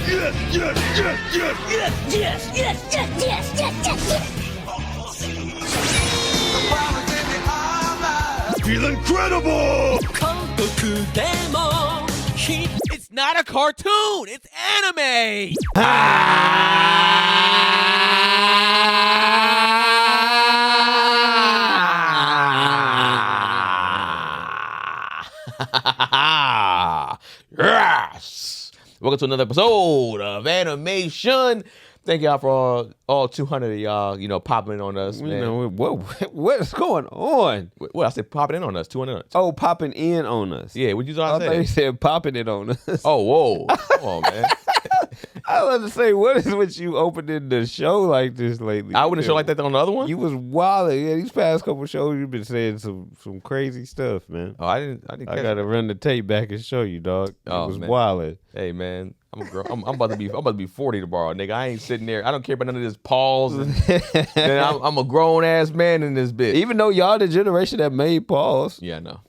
Yes, yes, yes, yes. Yes, yes, yes, yes, yes, yes, yes. Feel incredible! It's not a cartoon. It's anime. Yes. Welcome to another episode of Animeshun. Thank y'all for all 200 of y'all, popping in on us, man. You know, what's going on? What I said, popping in on us, 200. Oh, popping in on us. Yeah, what you I thought I thought you said? said popping it on us. Oh, whoa. Come on, man. I was about to say, what is with you opening the show like this lately? I wouldn't show like that on the other one. You was wilding. Yeah, these past couple shows, you've been saying some crazy stuff, man. Oh, I didn't. I Catch gotta it. run the tape back and show you, dog. It Oh, was man. wilding. Hey, man. I'm a girl. I'm about to be 40 tomorrow, nigga. I ain't sitting there. I don't care about none of this pause. And I'm a grown ass man in this bitch. Even though y'all the generation that made pause. Yeah, I know.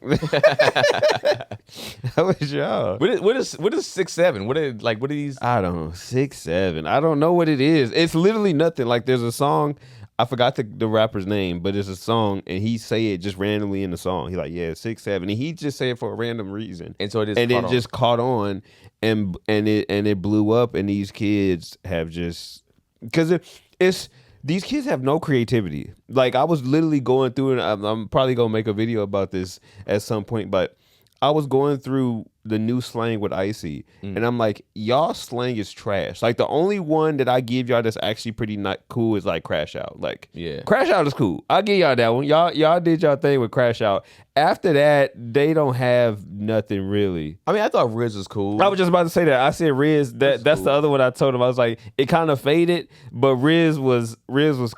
That was y'all. What is 6'7"? What are these? I don't know, 6, 7. I don't know what it is. It's literally nothing. Like there's a song, I forgot the rapper's name, but it's a song, and he say it just randomly in the song. He like, yeah, 6, 7, and he just say it for a random reason, And so it just caught on, and it blew up, and these kids have just because it's. These kids have no creativity. Like I was literally going through, and I'm probably gonna make a video about this at some point, but I was going through the new slang with Icy, and I'm like, y'all slang is trash. Like the only one that I give y'all that's actually pretty not cool is like Crash Out. Like, Yeah. Crash Out is cool. I'll give y'all that one. Y'all did y'all thing with Crash Out. After that, they don't have nothing really. I mean, I thought Riz was cool. I was just about to say that. I said Riz. That's cool. the other one I told him. I was like, it kind of faded, but Riz was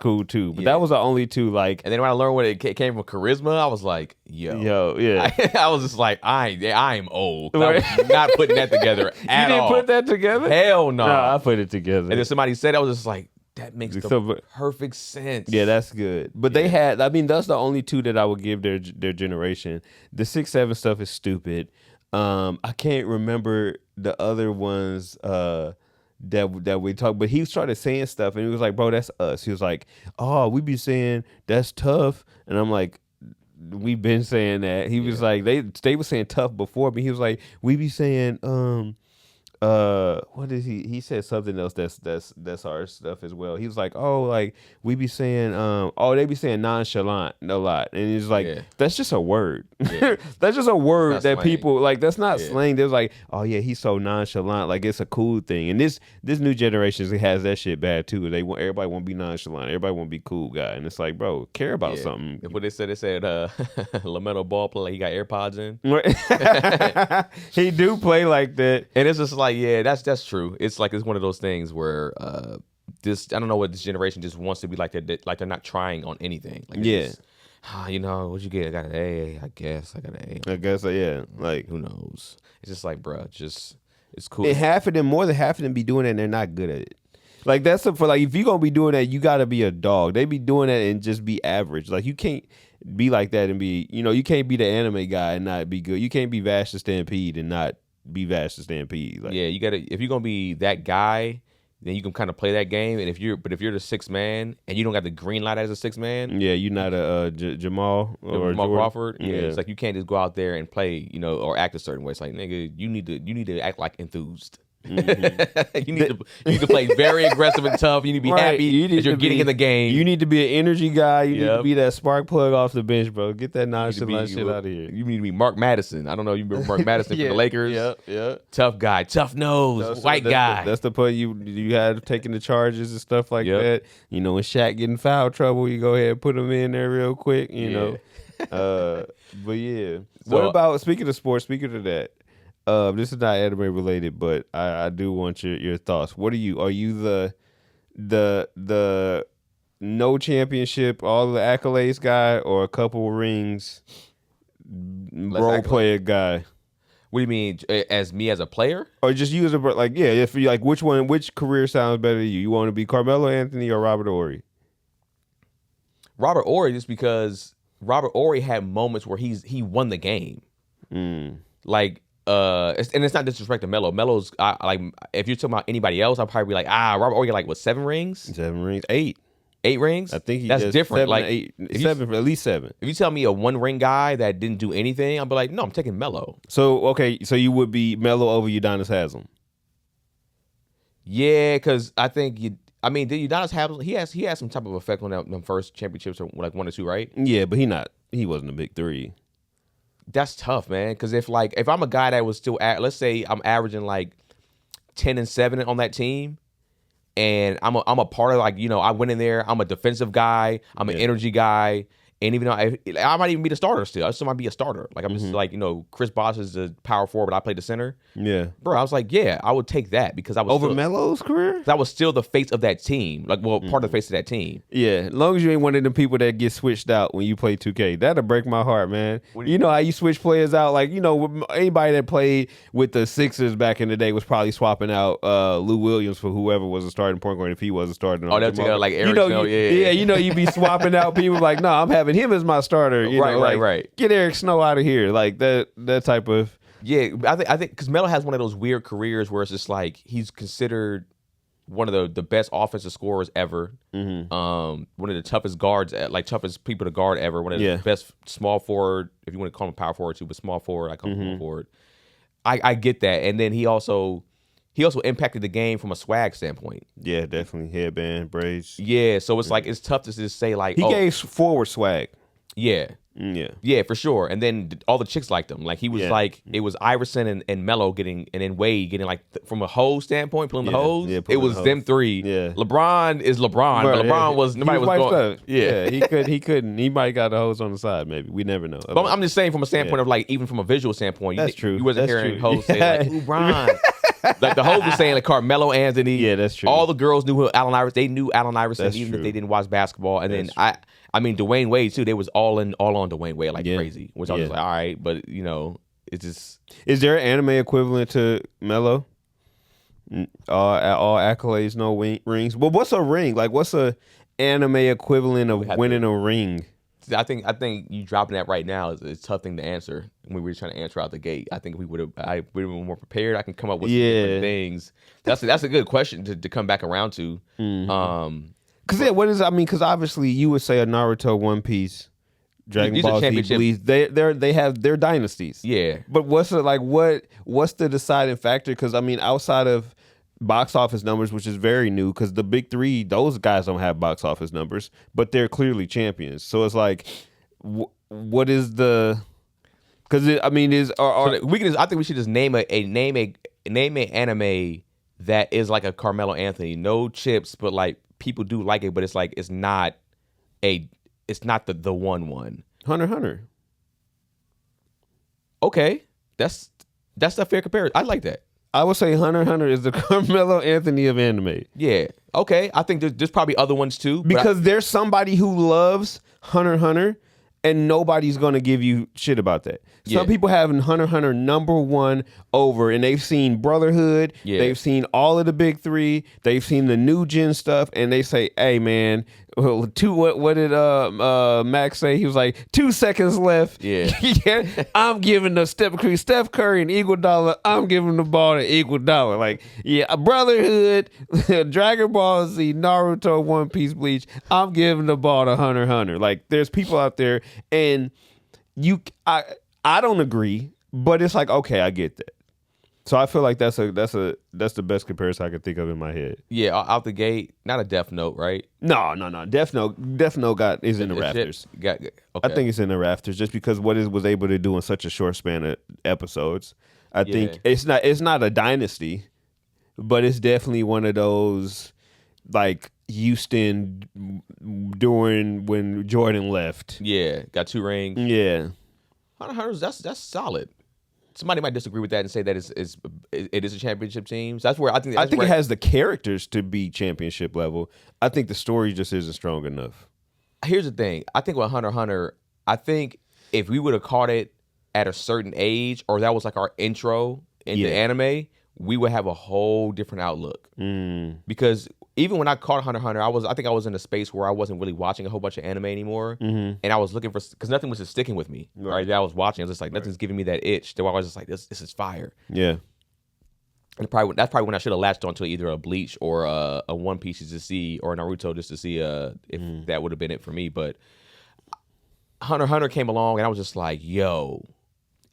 cool too. But Yeah. that was the only two. Like, And then when I learned what it came from charisma, I was like, yo. yeah. I was just like, I'm old. I was not putting that together at You all. didn't put that together? Hell no. No, I put it together. And then somebody said, I was just like, that makes the perfect sense. Yeah, that's good. But they had, I mean, that's the only two that I would give their generation. The 6, 7 stuff is stupid. I can't remember the other ones that we talked, but he started saying stuff and he was like, bro, that's us. He was like, oh, we be saying that's tough. And I'm like, we've been saying that. He was like, they were saying tough before me. He was like, we be saying, what is he said something else that's our stuff as well. He was like, oh, like we be saying they be saying nonchalant a lot, and he's like, that's just a word. Yeah. That's just a word That's that slang. people like. That's not Yeah. slang. They're like, oh yeah, he's so nonchalant, like it's a cool thing. And this new generation has that shit bad too. Everybody want to be nonchalant, everybody want to be cool guy, and it's like, bro, care about something. That's what they said. They said LaMelo Ball play like he got AirPods in. He do play like that. And it's just like, yeah, that's true. It's like it's one of those things where I don't know what this generation just wants to be like. Like they're not trying on anything. Like just, what'd you get? I got an A. I guess I got an A. I guess yeah. Like Who knows? It's just like, bruh, it's cool. and more than half of them be doing it and they're not good at it. Like that's for like if you're gonna be doing that, you gotta be a dog. They be doing that and just be average. Like you can't be like that and be, you can't be the anime guy and not be good. You can't be Vash the Stampede and not be Vash the Stampede. Like, Yeah, you gotta. If you're gonna be that guy, then you can kind of play that game. And if you're the sixth man and you don't got the green light as a sixth man, yeah, you're not a Jamal or Jamal Jordan. Crawford. Yeah, it's like you can't just go out there and play, or act a certain way. It's like, nigga, you need to act like enthused. Mm-hmm. you need to play very aggressive and tough. You need to be happy that you're getting in the game. You need to be an energy guy. You need to be that spark plug off the bench, bro. Get that nonchalant shit out of here. You need to be Mark Madison. I don't know. You remember Mark Madison from the Lakers? Yeah. Tough guy, tough nose, white guy. That's the point you had taking the charges and stuff like that. When Shaq get in foul trouble, you go ahead and put him in there real quick. But yeah. What about speaking of sports? Speaking of that. This is not anime related, but I do want your thoughts. What are you? Are you the no championship, all the accolades guy, or a couple rings role player guy? What do you mean? As me as a player, or just you as a if you like, which career sounds better to you? You want to be Carmelo Anthony or Robert Horry? Robert Horry, just because Robert Horry had moments where he won the game. Like and it's not disrespect to Melo. Melo's like, if you're talking about anybody else, I'd probably be like, Robert Ory, like, what, 7 rings? 7 rings, 8. 8 rings? I think that's different. 7, like 8, 7, at least 7. If you tell me a 1 ring guy that didn't do anything, I'll be like, no, I'm taking Melo. So okay, so you would be Melo over Udonis Haslem. Yeah, because I think did Udonis Haslem? He has some type of effect on them first championships, or like 1 or 2, right? Yeah, but he wasn't a big 3. That's tough, man. Because if I'm a guy that was still let's say I'm averaging like 10 and 7 on that team, and I'm a part of, like, I went in there. I'm a defensive guy. I'm an energy guy. And even though I might even be the starter still. I still might be a starter. Like, I'm just like, Chris Bosh is the power forward, but I played the center. Yeah. Bro, I was like, yeah, I would take that because I was over Melo's career? That was still the face of that team. Like, well, part of the face of that team. Yeah. As long as you ain't one of them people that get switched out when you play 2K. That'll break my heart, man. You know how you switch players out? Like, anybody that played with the Sixers back in the day was probably swapping out Lou Williams for whoever was a starting point guard if he was a starting. Oh, that's like Eric Snow, yeah. You be swapping out people like, no, I'm having him as my starter. Right. Get Eric Snow out of here. Like that type of. Yeah, I think because Melo has one of those weird careers where it's just like he's considered one of the best offensive scorers ever. Mm-hmm. One of the toughest guards, toughest people to guard ever. One of the best small forward, if you want to call him power forward too, but small forward, I call him small forward. I get that, and then he also impacted the game from a swag standpoint. Yeah, definitely headband, braids. Yeah, so it's like it's tough to just say like he gave forward swag. Yeah. Yeah, for sure. And then all the chicks liked him. Like, he was like, it was Iverson and Melo getting, and then Wade getting, like, from a hose standpoint, pulling the hose. Yeah, it was them 3. Yeah. LeBron is LeBron, but LeBron was, nobody was going. Yeah, he couldn't. He might have got the hose on the side, maybe. We never know. But I'm just saying from a standpoint of, like, even from a visual standpoint. That's true. You wasn't hearing hose say, like, LeBron. Like, the hose was saying, like, Carmelo Anthony. Yeah, that's true. All the girls knew who Allen Iverson. They knew Allen Iverson, even if they didn't watch basketball. And then Dwayne Wade too. They was all on Dwayne Wade like crazy, which I was like, all right, but it's just. Is there an anime equivalent to Melo? All accolades, no rings. But what's a ring? Like, what's a anime equivalent of winning a ring? I think you dropping that right now is a tough thing to answer. When we were trying to answer out the gate, I think we would have been more prepared. I can come up with some different things. That's a good question to come back around to. Mm-hmm. Because obviously you would say a Naruto, One Piece, Dragon Ball Z, Bleach, they have their dynasties. Yeah. But what's the deciding factor? Because outside of box office numbers, which is very new, because the big 3, those guys don't have box office numbers, but they're clearly champions. So it's like, what is the? Because I think we should just name an anime that is like a Carmelo Anthony, no chips, but like. People do like it, but it's like it's not the one. Hunter. Okay, that's a fair comparison. I like that. I would say Hunter is the Carmelo Anthony of anime. Yeah. Okay. I think there's probably other ones too. Because there's somebody who loves Hunter, and nobody's gonna give you shit about that. Some people have Hunter #1 over, and they've seen Brotherhood. Yeah. They've seen all of the big 3. They've seen the new gen stuff, and they say, "Hey, man, what did Max say? He was like 2 seconds left. Yeah, I'm giving the Steph Curry an $1. I'm giving the ball an $1. Like, yeah, Brotherhood, Dragon Ball Z, Naruto, One Piece, Bleach. I'm giving the ball to Hunter. Like, there's people out there, and I don't agree, but it's like, okay, I get that. So I feel like that's the best comparison I can think of in my head. Yeah, out the gate, not a Death Note, right? No. Death Note is in the rafters. Okay. I think it's in the rafters just because what it was able to do in such a short span of episodes. I think it's not a dynasty, but it's definitely one of those like Houston during when Jordan left. Yeah, got 2 rings. Yeah. Hunter's that's solid. Somebody might disagree with that and say that it is a championship team. So that's where I think it has the characters to be championship level. I think the story just isn't strong enough. Here's the thing. I think with Hunter, I think if we would have caught it at a certain age, or that was like our intro into anime, we would have a whole different outlook. Because even when I caught Hunter x Hunter, I think I was in a space where I wasn't really watching a whole bunch of anime anymore, and I was looking for because nothing was just sticking with me. Right, that I was watching, I was just like nothing's giving me that itch. So I was just like, this is fire. Yeah. And that's probably when I should have latched onto either a Bleach or a One Piece just to see, or a Naruto just to see if that would have been it for me. But Hunter x Hunter came along, and I was just like, yo.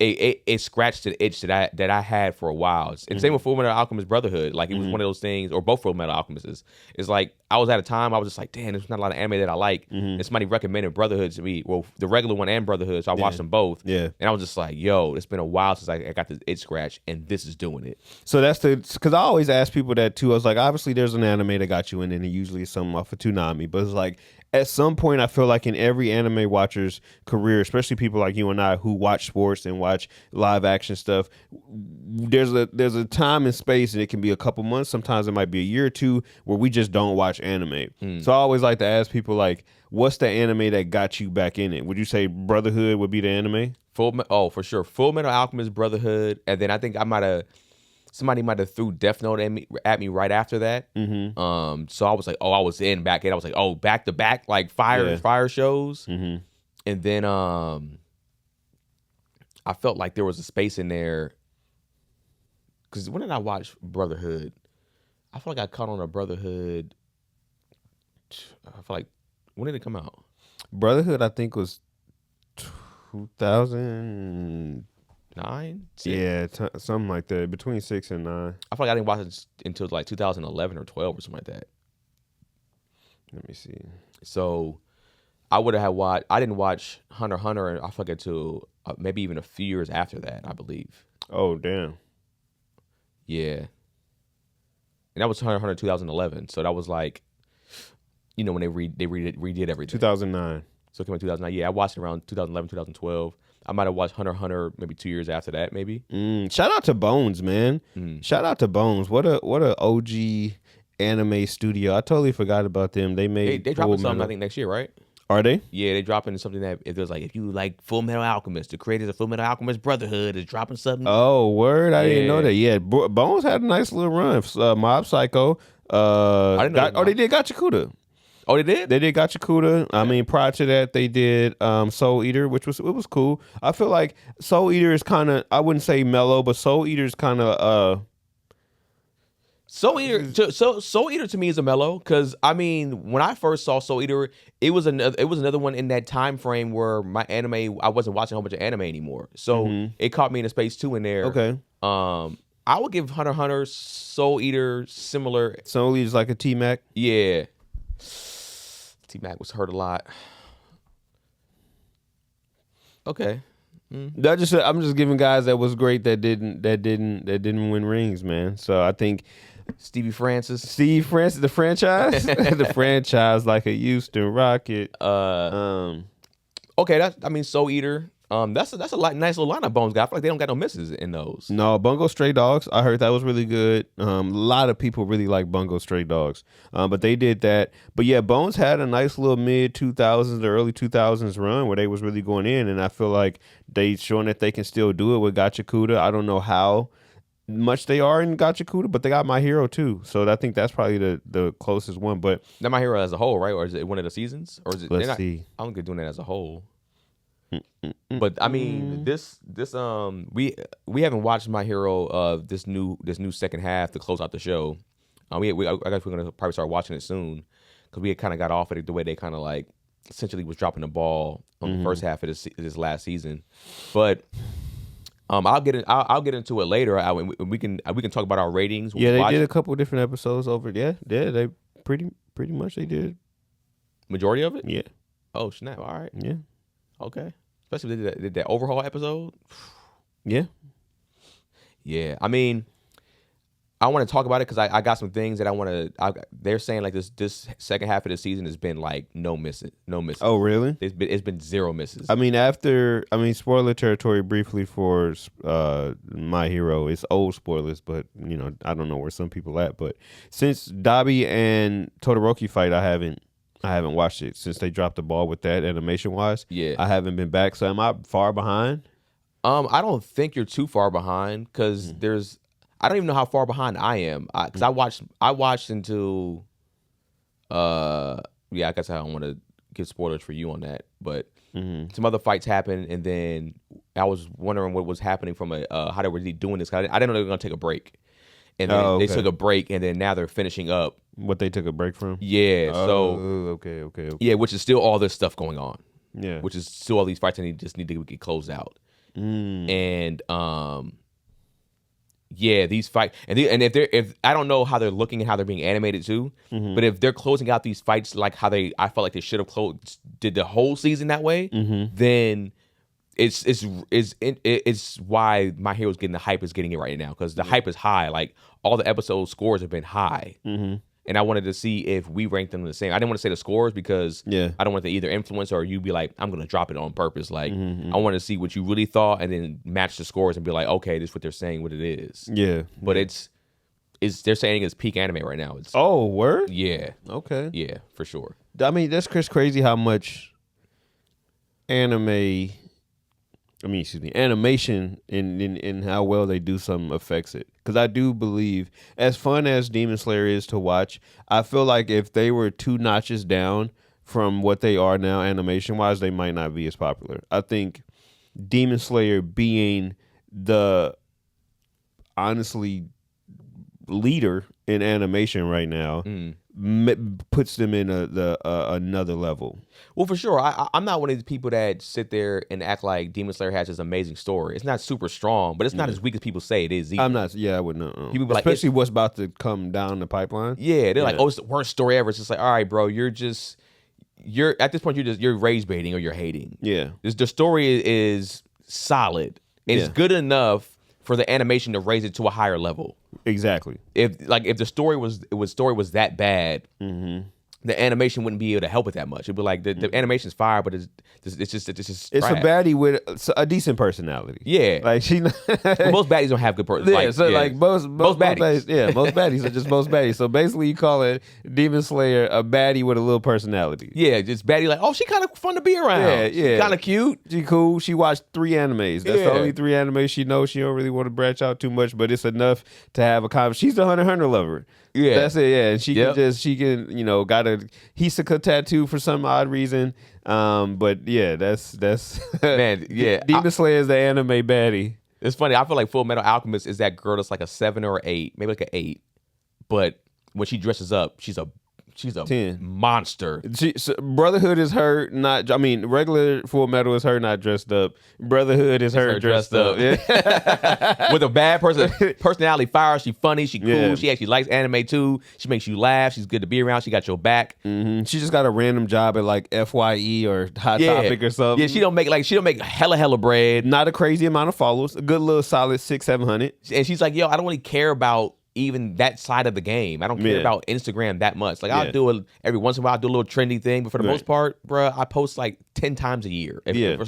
It scratched the itch that I had for a while. And same with Fullmetal Alchemist Brotherhood. Like it was one of those things, or both Fullmetal Alchemists. It's like I was at a time I was just like, damn, there's not a lot of anime that I like. And somebody recommended Brotherhood to me. Well, the regular one and Brotherhood, so I watched them both. Yeah. And I was just like, yo, it's been a while since I got this itch scratch, and this is doing it. So that's because I always ask people that too. I was like, obviously there's an anime that got you in, and it usually is something off of Toonami, but it's like at some point I feel like in every anime watcher's career, especially people like you and I who watch sports and watch live action stuff, there's a time and space, and it can be a couple months, sometimes it might be a year or two, where we just don't watch anime. So I always like to ask people, like, what's the anime that got you back in it? Would you say Brotherhood would be the anime? For sure. Fullmetal Alchemist Brotherhood, and then I think somebody might have threw Death Note at me right after that. So I was like, I was back in. I was like, back to back, like fire shows. And then I felt like there was a space in there. Because when did I watch Brotherhood? I feel like I caught on a Brotherhood. I feel like, when did it come out? Brotherhood, I think, was 2009. Yeah, something like that. Between 6 and 9. I feel like I didn't watch it until like 2011 or 12 or something like that. Let me see. So I didn't watch Hunter x Hunter, I feel like until maybe even a few years after that, I believe. Oh, damn. Yeah. And that was Hunter x Hunter 2011. So that was like, when they redid everything. 2009. So it came out 2009. Yeah, I watched it around 2011, 2012. I might have watched Hunter x Hunter maybe 2 years after that, maybe. Shout out to Bones, man. Shout out to Bones. What a OG anime studio. I totally forgot about them. They dropping something, I think, next year, right? Are they? Yeah, they dropping something that it was like, if you like Full Metal Alchemist, the creators of Full Metal Alchemist Brotherhood is dropping something. Oh, word! I didn't know that. Yeah, Bones had a nice little run. Mob Psycho. I didn't know they did Gachakuda. Oh, they did? They did Gachakuda. I mean, prior to that, they did Soul Eater, which was cool. I feel like Soul Eater is kind of, I wouldn't say mellow, but Soul Eater is kind of Soul Eater to me is a mellow, because I mean, when I first saw Soul Eater, it was another one in that time frame where my anime, I wasn't watching a whole bunch of anime anymore, so it caught me in a space too in there. Okay. I would give Hunter x Hunter, Soul Eater similar. Soul Eater's like a T-Mac. Yeah. T-Mac was hurt a lot. Okay. I'm just giving guys that was great that didn't win rings, man. So I think Steve Francis, the franchise, the franchise like a Houston Rocket. Okay, Soul Eater. That's a nice little lineup Bones got. I feel like they don't got no misses in those. No, Bungo Stray Dogs. I heard that was really good. A lot of people really like Bungo Stray Dogs. But they did that. But yeah, Bones had a nice little mid 2000s to early 2000s run where they was really going in, and I feel like they showing that they can still do it with Gachakuda. I don't know how much they are in Gachakuda, but they got My Hero too. So I think that's probably the closest one. But not My Hero as a whole, right? Or is it one of the seasons? Or is it? Let's see. I don't think they're doing it as a whole. But I mean, we haven't watched My Hero this new second half to close out the show. I guess we're gonna probably start watching it soon, because we had kind of got off of it the way they kind of like essentially was dropping the ball on the first half of this last season. But I'll get into it later. We can talk about our ratings. Yeah, they did a couple different episodes over. Yeah, they pretty much they did majority of it. Yeah. Oh snap! All right. Yeah. Okay. Especially they did that overhaul episode. Yeah. Yeah. I mean, I want to talk about it because I got some things that I want to. They're saying like this second half of the season has been like no misses. Oh, really? It's been zero misses. I mean, spoiler territory briefly for My Hero. It's old spoilers, but I don't know where some people at. But since Dabi and Todoroki fight, I haven't watched it since they dropped the ball with that animation wise. Yeah, I haven't been back. So am I far behind? I don't think you're too far behind, because I don't even know how far behind I am, because I watched until Yeah, I guess I don't want to give spoilers for you on that, but some other fights happened, and then I was wondering what was happening from how they were doing this. I didn't know they were gonna take a break, and then they took a break, and then now they're finishing up. What they took a break from? Yeah. So okay. yeah, which is still all this stuff going on. Yeah. Which is still all these fights that just need to get closed out. And yeah, these fights, and if I don't know how they're looking and how they're being animated too, but if they're closing out these fights like how I felt like they should have did the whole season that way, then it's why My Hero's getting the hype is getting it right now, because the hype is high. Like all the episode scores have been high, and I wanted to see if we ranked them the same. I didn't want to say the scores because I don't want to either influence or you be like, I'm going to drop it on purpose. Like I want to see what you really thought and then match the scores and be like, okay, this is what they're saying, what it is. Yeah, but they're saying it's peak anime right now. It's word. Yeah. Okay. Yeah, for sure. I mean, that's just crazy how much animation and how well they do something affects it. Because I do believe, as fun as Demon Slayer is to watch, I feel like if they were 2 notches down from what they are now animation-wise, they might not be as popular. I think Demon Slayer being the, honestly, leader in animation right now puts them in another level. Well, for sure. I'm not one of these people that sit there and act like Demon Slayer has this amazing story. It's not super strong, but it's not as weak as people say it is either. I'm not. Yeah, I wouldn't know. People be like, especially what's about to come down the pipeline. Yeah, they're like, oh, it's the worst story ever. It's just like, all right, bro, you're at this point you're rage baiting or you're hating. Yeah, the story is solid. It's good enough for the animation to raise it to a higher level. Exactly. If the story was that bad, the animation wouldn't be able to help it that much. It'd be like the animation's fire, but it's just it's trash. a baddie with a decent personality. Yeah, like she. Most baddies don't have good personality. Yeah, so like most baddies. Most baddies are just most baddies. So basically, you call it Demon Slayer a baddie with a little personality. Yeah, just baddie like, oh, she kind of fun to be around. Yeah, kind of cute. She cool. She watched 3 animes. That's the only 3 animes she knows. She don't really want to branch out too much, but it's enough to have a conversation. She's a Hunter lover. Yeah, that's it. Yeah, and she can got a Hisoka tattoo for some odd reason. But yeah, that's man. Yeah, Demon Slayer is the anime baddie. It's funny. I feel like Full Metal Alchemist is that girl that's like a 7 or 8, maybe like an 8. But when she dresses up, she's a 10. Monster. Brotherhood is her not. I mean, regular Full Metal is her not dressed up. Brotherhood is her dressed up. Yeah. With a bad personality, fire. She funny. She cool. Yeah. She actually likes anime too. She makes you laugh. She's good to be around. She got your back. She just got a random job at like FYE or Hot Topic or something. Yeah, she don't make hella bread. Not a crazy amount of followers. A good little solid 600-700. And she's like, yo, I don't really care about even that side of the game. I don't care about Instagram that much. Like I'll do it every once in a while. I'll do a little trendy thing, but for the most part, bruh, I post like 10 times a year,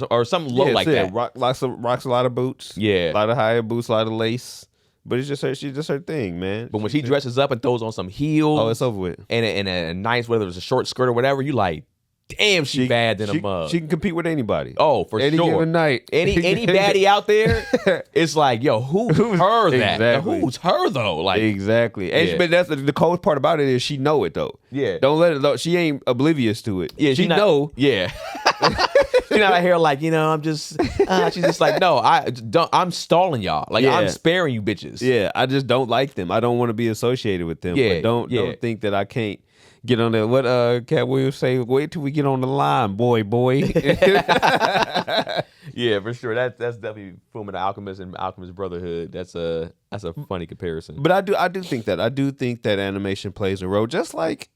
or something low like that. Rocks a lot of boots. Yeah, a lot of higher boots, a lot of lace. But it's just she's just her thing, man. But when she dresses up and throws on some heels, it's over with. And a nice, whether it's a short skirt or whatever, you like, damn, she bad than a mug. She can compete with anybody. Oh, for any sure. Given night. Any baddie out there, it's like, yo, who's her that? Exactly. Who's her though? Like exactly. And but that's the coolest part about it is she know it though. Yeah. Don't let it. She ain't oblivious to it. Yeah, she know. Yeah. She's not out here like, I'm just. She's just like, no, I'm stalling y'all. Like I'm sparing you bitches. Yeah, I just don't like them. I don't want to be associated with them. Yeah. But don't think that I can't get on there. What Cat Williams say? Wait till we get on the line, boy. Yeah, for sure. That's definitely Fullmetal Alchemist and Alchemist Brotherhood. That's a funny comparison. But I do think that animation plays a role, just like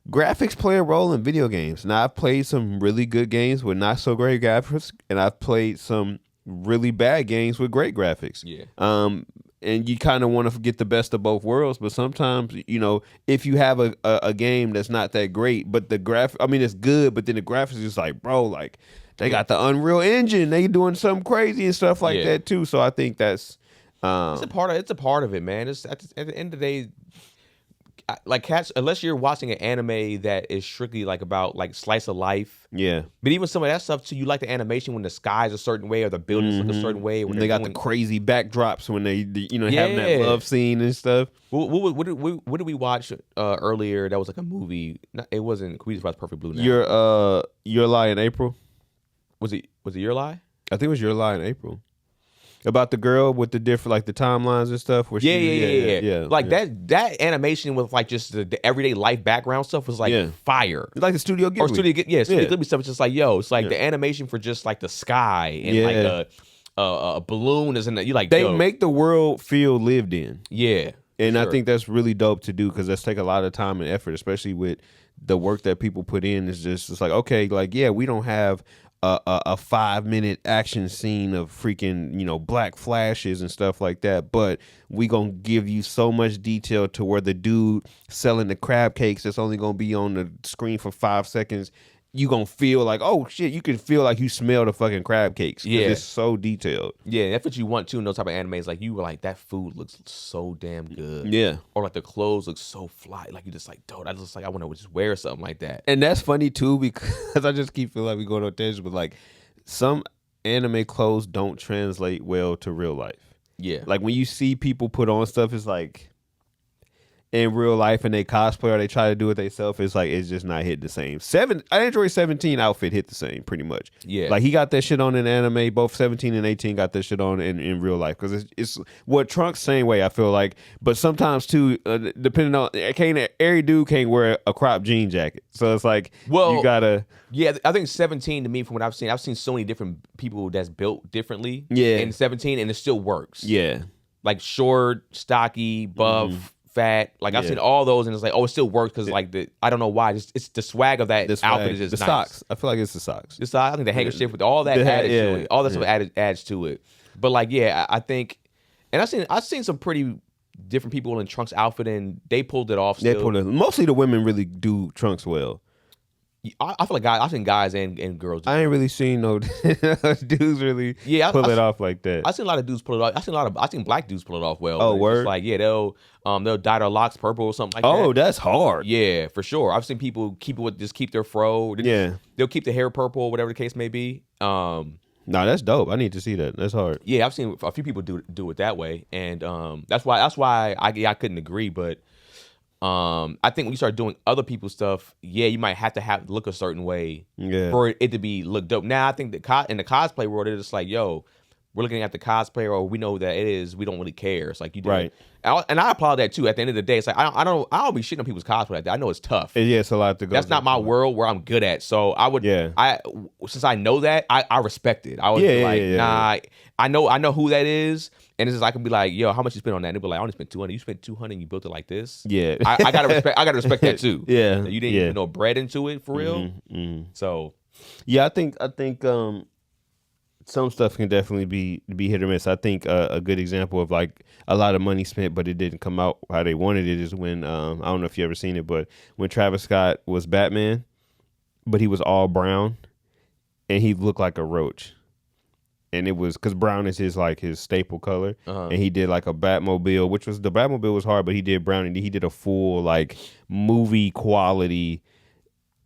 graphics play a role in video games. Now I've played some really good games with not so great graphics, and I've played some really bad games with great graphics. Yeah. And you kind of want to get the best of both worlds, but sometimes, if you have a game that's not that great, but the it's good, but then the graphics is just like, bro, like they got the Unreal Engine, they doing something crazy and stuff like that too. So I think that's it's a part of it, man. It's at the end of the day, like cats, unless you're watching an anime that is strictly like about like slice of life. Yeah. But even some of that stuff too, you like the animation when the sky's a certain way or the buildings look a certain way. When they got the crazy backdrops when they having that love scene and stuff. What did we watch earlier? That was like a movie. It wasn't. We just watched Perfect Blue. Now Your Lie in April. Was it Your Lie? I think it was Your Lie in April. About the girl with the different like the timelines and stuff. Where Yeah. Like that animation with like just the everyday life background stuff was like fire. Like the Studio Ghibli. Or Studio Ghibli stuff is just like it's like the animation for just like the sky and like a balloon is in the, you like they make the world feel lived in. Yeah. And I think that's really dope to do because that's take a lot of time and effort, especially with the work that people put in. It's like, okay, like, we don't have a 5-minute action scene of freaking, black flashes and stuff like that, but we gonna give you so much detail to where the dude selling the crab cakes that's only gonna be on the screen for 5 seconds, you gonna feel like, oh shit, you can feel like you smell the fucking crab cakes. Yeah, it's so detailed. Yeah, that's what you want too in those type of animes. Like you were like, that food looks so damn good. Yeah, or like the clothes look so fly. Like you just like, dude, I just like I want to just wear something like that. And that's funny too because I just keep feeling like we going on tangents, but like some anime clothes don't translate well to real life. Yeah, like when you see people put on stuff, it's like in real life and they cosplay or they try to do it themselves, it's like it's just not hit the same. Android 17 outfit hit the same pretty much. Yeah, like he got that shit on in anime. Both 17 and 18 got that shit on in real life because it's what Trunks same way I feel like. But sometimes too, depending on every dude can't wear a crop jean jacket, so it's like you gotta. Yeah, I think 17 to me from what I've seen so many different people that's built differently. Yeah, in 17 and it still works. Yeah, like short, stocky, buff. Fat, like I've seen all those, and it's like, it still works because like I don't know why, it's the swag of that outfit is just the nice. Socks. I feel like it's the socks. The socks, I think the handkerchief with all that added to it, all that stuff adds to it. But like, I think, and I've seen some pretty different people in Trunks' outfit, and they pulled it off. Still. Mostly the women really do Trunks well. I feel like I've seen guys and girls. I ain't really seen no dudes really pull it off like that. I've seen a lot of dudes pull it off. I've seen black dudes pull it off well. Oh, word? Like they'll dye their locks purple or something like that. Oh, that's hard. Yeah, for sure. I've seen people keep their fro. They'll keep the hair purple or whatever the case may be. Nah, that's dope. I need to see that. That's hard. Yeah, I've seen a few people do it that way, and that's why I couldn't agree, but. I think when you start doing other people's stuff, you might have to look a certain way for it to be look dope. Now I think that in the cosplay world, it's just like, we're looking at the cosplayer, or we know that it is. We don't really care. It's like you do, right? And I applaud that too. At the end of the day, it's like I don't be shitting on people's cosplay like that. I know it's tough. Yeah, it's a lot to go. That's not my world where I'm good at. So I would, since I know that, I respect it. I would be like, nah, I know who that is. And it's just I can be like, yo, how much you spent on that? And they'll be like, I only spent $200. You spent $200 and you built it like this? Yeah. I gotta respect that too. Yeah. You didn't even put bread into it for real. So I think some stuff can definitely be hit or miss. I think a good example of like a lot of money spent but it didn't come out how they wanted it is when I don't know if you ever seen it, but when Travis Scott was Batman, but he was all brown and he looked like a roach. And it was because brown is his staple color, and he did like a Batmobile, which was the Batmobile was hard, but he did brown, and he did a full like movie quality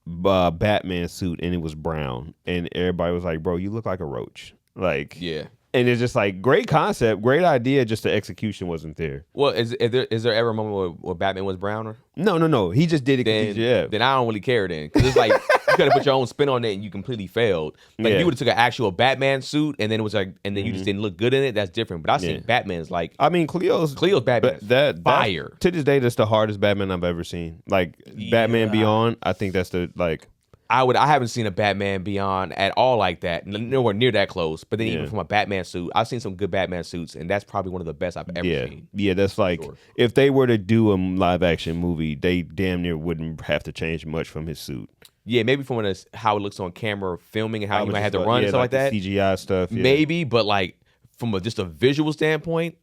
Batman suit, and it was brown, and everybody was like, "Bro, you look like a roach." Like, yeah. And it's just like great concept, great idea, just the execution wasn't there. Well, is there ever a moment where Batman was browner? No. He just did it. Then I don't really care then, because it's like you could have put your own spin on it and you completely failed. Like you would have took an actual Batman suit and then it was like, and then you just didn't look good in it. That's different. But I seen Batman's like, I mean, Cleo's Batman, fire. To this day, that's the hardest Batman I've ever seen. Like Batman Beyond, I think that's the like. I haven't seen a Batman Beyond at all like that, nowhere near that close. But then even from a Batman suit, I've seen some good Batman suits, and that's probably one of the best I've ever seen. Yeah, that's like if they were to do a live action movie, they damn near wouldn't have to change much from his suit. Yeah, maybe from how it looks on camera filming and how you might have to run and stuff like that. CGI stuff. Yeah. Maybe, but like from just a visual standpoint,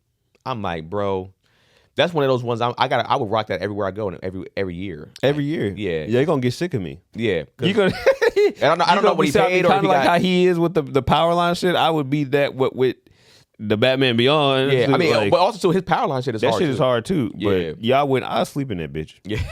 I'm like, bro. That's one of those ones I would rock that everywhere I go and every year. Every year, yeah. They're gonna get sick of me. Yeah, you gonna. I don't know what he paid or kind of like how he is with the power line shit. I would be that with the Batman Beyond. Yeah, I mean, like, but also too, his power line shit is that hard. shit is hard too. Yeah. But I sleep in that bitch. Yeah.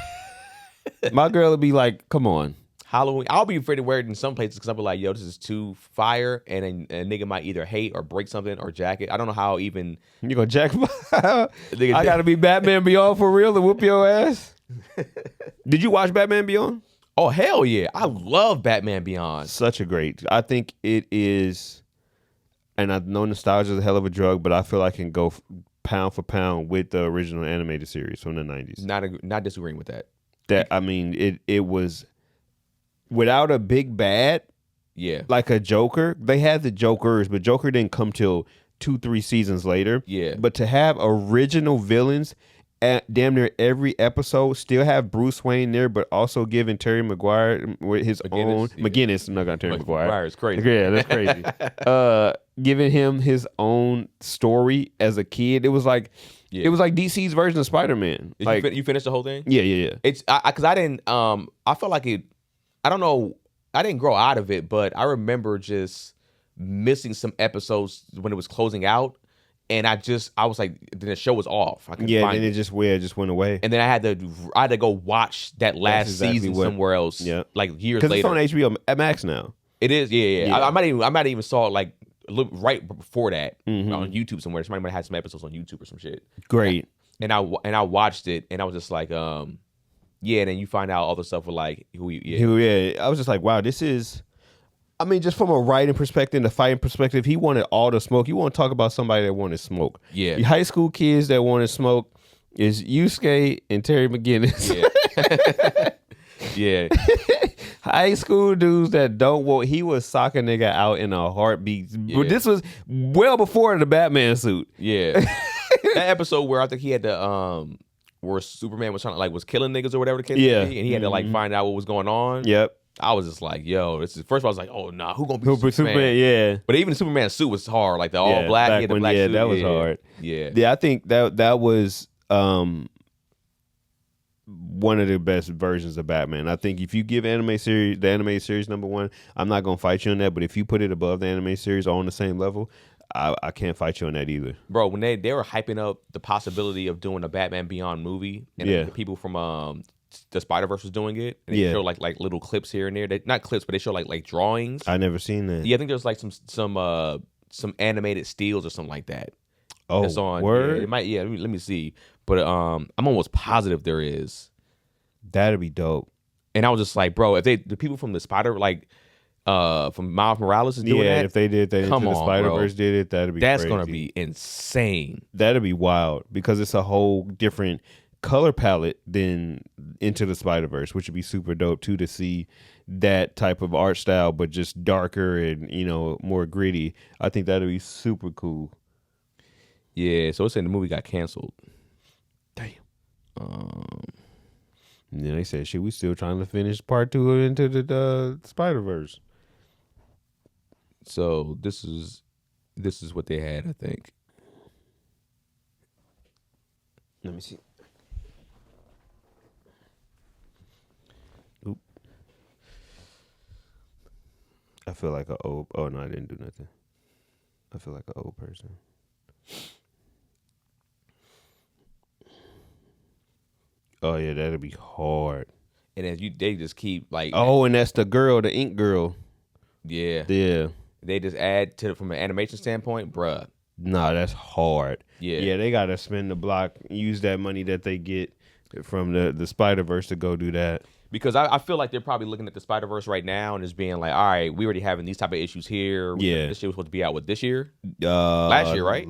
My girl would be like, "Come on." Halloween, I'll be afraid to wear it in some places because I'll be like, yo, this is too fire, and a nigga might either hate or break something or jack it. I don't know how even. You gonna jack? I gotta be Batman Beyond for real to whoop your ass. Did you watch Batman Beyond? Oh hell yeah, I love Batman Beyond. Such a great. I think it is, and I know nostalgia is a hell of a drug, but I feel I can go pound for pound with the original animated series from the 90s. Not disagreeing with that. That I mean, it was without a big bad. Yeah, Like a Joker. They had the Jokers, but Joker didn't come till 2-3 seasons later. Yeah. But to have original villains at damn near every episode, still have Bruce Wayne there, but also giving Terry Maguire with his own McGinnis, not gonna Terry Maguire. Maguire is crazy. Yeah, that's crazy. Giving him his own story as a kid. It was like DC's version of Spider-Man. Like you finished the whole thing? Yeah. It's because I didn't. I felt like it. I don't know. I didn't grow out of it, but I remember just missing some episodes when it was closing out, and I was like, then the show was off. I couldn't find then it just went away. and then I had to go watch that last exactly season somewhere else. Yeah. Like years Because later. it's on HBO Max now. It is, yeah. Yeah. I might even saw it like right before that on YouTube somewhere. Somebody might have had some episodes on YouTube or some shit. Great. And I watched it, and I was just like, yeah. And then you find out all the stuff with like I was just like, wow, this is. I mean, just from a writing perspective, the fighting perspective, he wanted all the smoke. You want to talk about somebody that wanted smoke? Yeah. The high school kids that wanted smoke is Yusuke and Terry McGinnis. Yeah. High school dudes that don't want. He was sock a nigga out in a heartbeat. Yeah. But this was well before the Batman suit. Yeah. That episode where I think he had to where Superman was was killing niggas or whatever the case may be, and he had to like find out what was going on. Yep. I was just like, yo, this is first of all I was like, oh nah, who gonna be Superman? Yeah. But even the Superman suit was hard, like the all black, he had the black suit. that was hard. Yeah. Yeah, I think that was one of the best versions of Batman. I think if you give the anime series #1, I'm not gonna fight you on that. But if you put it above the anime series or on the same level, I can't fight you on that either. Bro, when they were hyping up the possibility of doing a Batman Beyond movie, and the people from the Spider-Verse was doing it, and they show like little clips here and there. Not clips, but they show like drawings. I never seen that. Yeah, I think there's like some animated steals or something like that. Oh, that's on. word? Yeah, it might. Yeah, let me see. But I'm almost positive there is. That'd be dope. And I was just like, bro, if the people from the from Miles Morales is doing that, if they did that, come into the on, Spider-Verse bro. did it, that'd be that's crazy. gonna be insane. That'd be wild because it's a whole different color palette than Into the Spider-Verse, which would be super dope too to see that type of art style, but just darker and more gritty. I think that'd be super cool. Yeah, so it's saying the movie got canceled. Damn. Yeah, they said, shit, we still trying to finish part 2 of Into the Spider-Verse. So this is what they had, I think. Let me see. Oop. I feel like an old. Oh no, I didn't do nothing. I feel like an old person. Oh yeah, that'd be hard. And then they just keep like, oh, and that's the girl, the ink girl. Yeah. They just add to from an animation standpoint, bruh. Nah, that's hard. Yeah, they gotta spend the block, use that money that they get from the Spider-Verse to go do that. Because I feel like they're probably looking at the Spider-Verse right now and just being like, all right, we already having these type of issues here. Yeah. This shit was supposed to be out this year? Last year, right?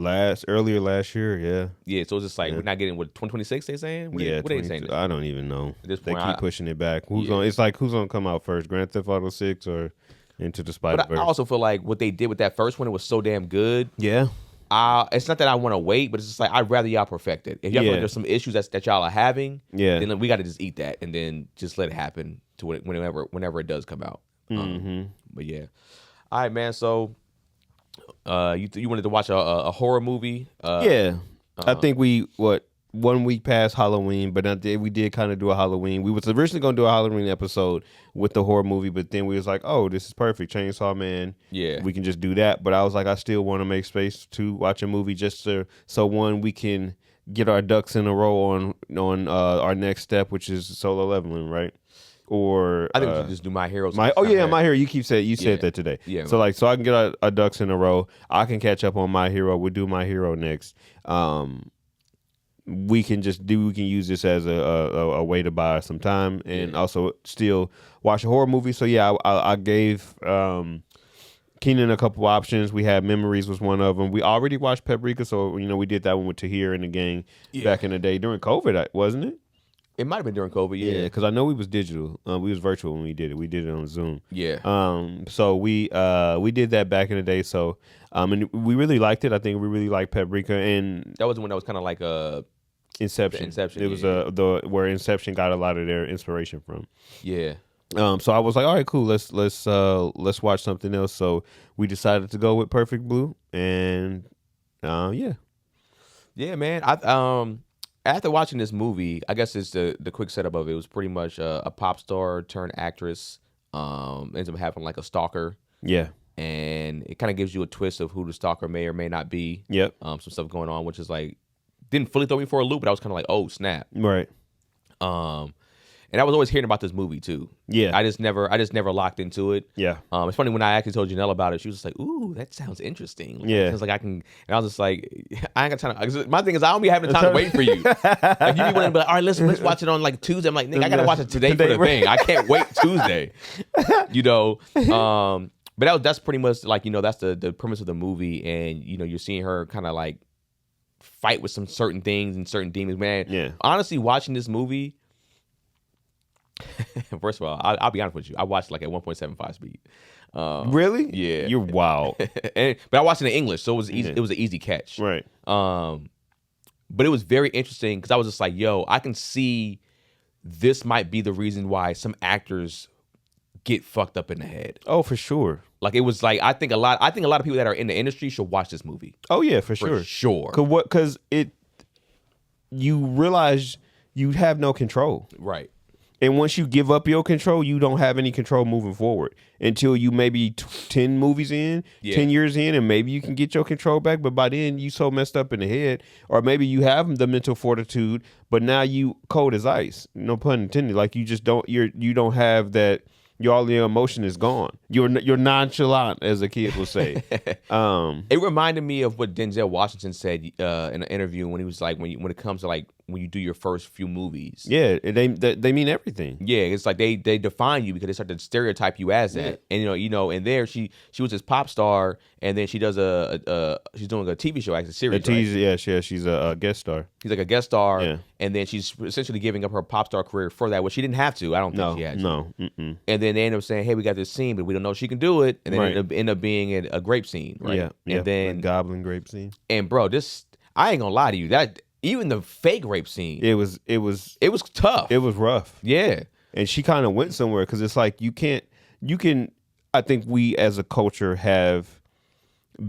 Earlier last year, yeah. Yeah, so it's just like we're not getting 2026 they saying? What they saying? I don't even know. At this They point, keep pushing it back. Who's gonna come out first? Grand Theft Auto 6 or Into the Spider-Verse? But I also feel like what they did with that first one, it was so damn good. Yeah. It's not that I want to wait, but it's just like I'd rather y'all perfect it. If y'all feel like there's some issues that y'all are having, then we got to just eat that and then just let it happen to whenever it does come out. But yeah, all right, man. So, you wanted to watch a horror movie? I think we 1 week past Halloween, but we did kind of do a Halloween. We was originally going to do a Halloween episode with the horror movie, but then we was like, oh, this is perfect. Chainsaw Man. Yeah. We can just do that. But I was like, I still want to make space to watch a movie so one, we can get our ducks in a row on our next step, which is Solo Leveling, right? Or I think we should just do My Hero. My Hero. You said that today. Yeah. So so I can get our ducks in a row. I can catch up on My Hero. We'll do My Hero next. We can use this as a way to buy some time and also still watch a horror movie. So yeah, I gave Keenan a couple options. We had Memories was one of them. We already watched Paprika, so we did that one with Tahir and the gang back in the day during COVID, wasn't it? It might have been during COVID, yeah. Because I know we was digital. We was virtual when we did it. We did it on Zoom. Yeah. So we did that back in the day. So and we really liked it. I think we really liked Paprika, and that was the one that was kind of like Inception. It was where Inception got a lot of their inspiration from. Yeah. So I was like, all right, cool. Let's watch something else. So we decided to go with Perfect Blue, and yeah. Yeah, man. After watching this movie, I guess it's the quick setup of it. It was pretty much a pop star turned actress. Ends up having like a stalker. Yeah. And it kind of gives you a twist of who the stalker may or may not be. Yep. Some stuff going on, which is like, didn't fully throw me for a loop, but I was kind of like, oh, snap. Right. And I was always hearing about this movie too. Yeah. I just never locked into it. Yeah. It's funny when I actually told Janelle about it, she was just like, ooh, that sounds interesting. Yeah. It's like and I was just like, I ain't got time to, my thing is I don't be having the time to wait for you. Like you be wanting to be like, all right, let's watch it on like Tuesday. I'm like, nigga, I gotta watch it today for the thing. I can't wait Tuesday. But that's pretty much like, that's the premise of the movie, and you're seeing her kind of like fight with some certain things and certain demons. Man, yeah. Honestly, watching this movie, first of all, I'll be honest with you. I watched like at 1.75 speed. Really? Yeah. You're wild. But I watched it in English, so it was easy. Yeah. It was an easy catch. Right. But it was very interesting because I was just like, yo, I can see this might be the reason why some actors get fucked up in the head. Oh, for sure. Like it was like I think a lot of people that are in the industry should watch this movie. Oh yeah, for sure. For sure. Because you realize you have no control. Right. And once you give up your control, you don't have any control moving forward until you maybe 10 movies in, 10 years in, and maybe you can get your control back. But by then, you so messed up in the head, or maybe you have the mental fortitude, but now you cold as ice. No pun intended. Like you just don't. You don't have that. All your emotion is gone. You're nonchalant, as a kid will say. It reminded me of what Denzel Washington said in an interview when he was like, when it comes to like when you do your first few movies. Yeah, they mean everything. Yeah, it's like they define you because they start to stereotype you as that. Yeah. And and there she was this pop star, and then she does she's doing a TV show, actually, series. Yeah, she's a guest star. She's like a guest star, and then she's essentially giving up her pop star career for that, which she didn't have to. I don't think she had to. No. Mm-mm. And then they end up saying, "Hey, we got this scene, but we don't know if she can do it." And then it end up being a grape scene, right? Yeah, and then a goblin grape scene. And bro, I ain't gonna lie to you, that even the fake rape scene, it was tough. It was rough. Yeah, and she kind of went somewhere because it's like you can. I think we as a culture have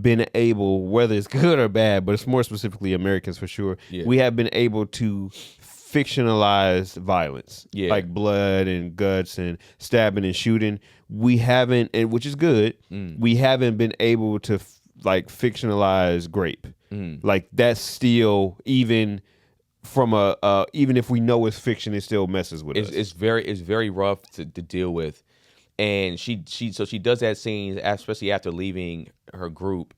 been able, whether it's good or bad, but it's more specifically Americans for sure. Yeah. We have been able to fictionalize violence, like blood and guts and stabbing and shooting. We haven't, and which is good. We haven't been able to fictionalize grape. Like that's still, even from even if we know it's fiction, it still messes with us. It's very rough to deal with. And she does that scene, especially after leaving her group,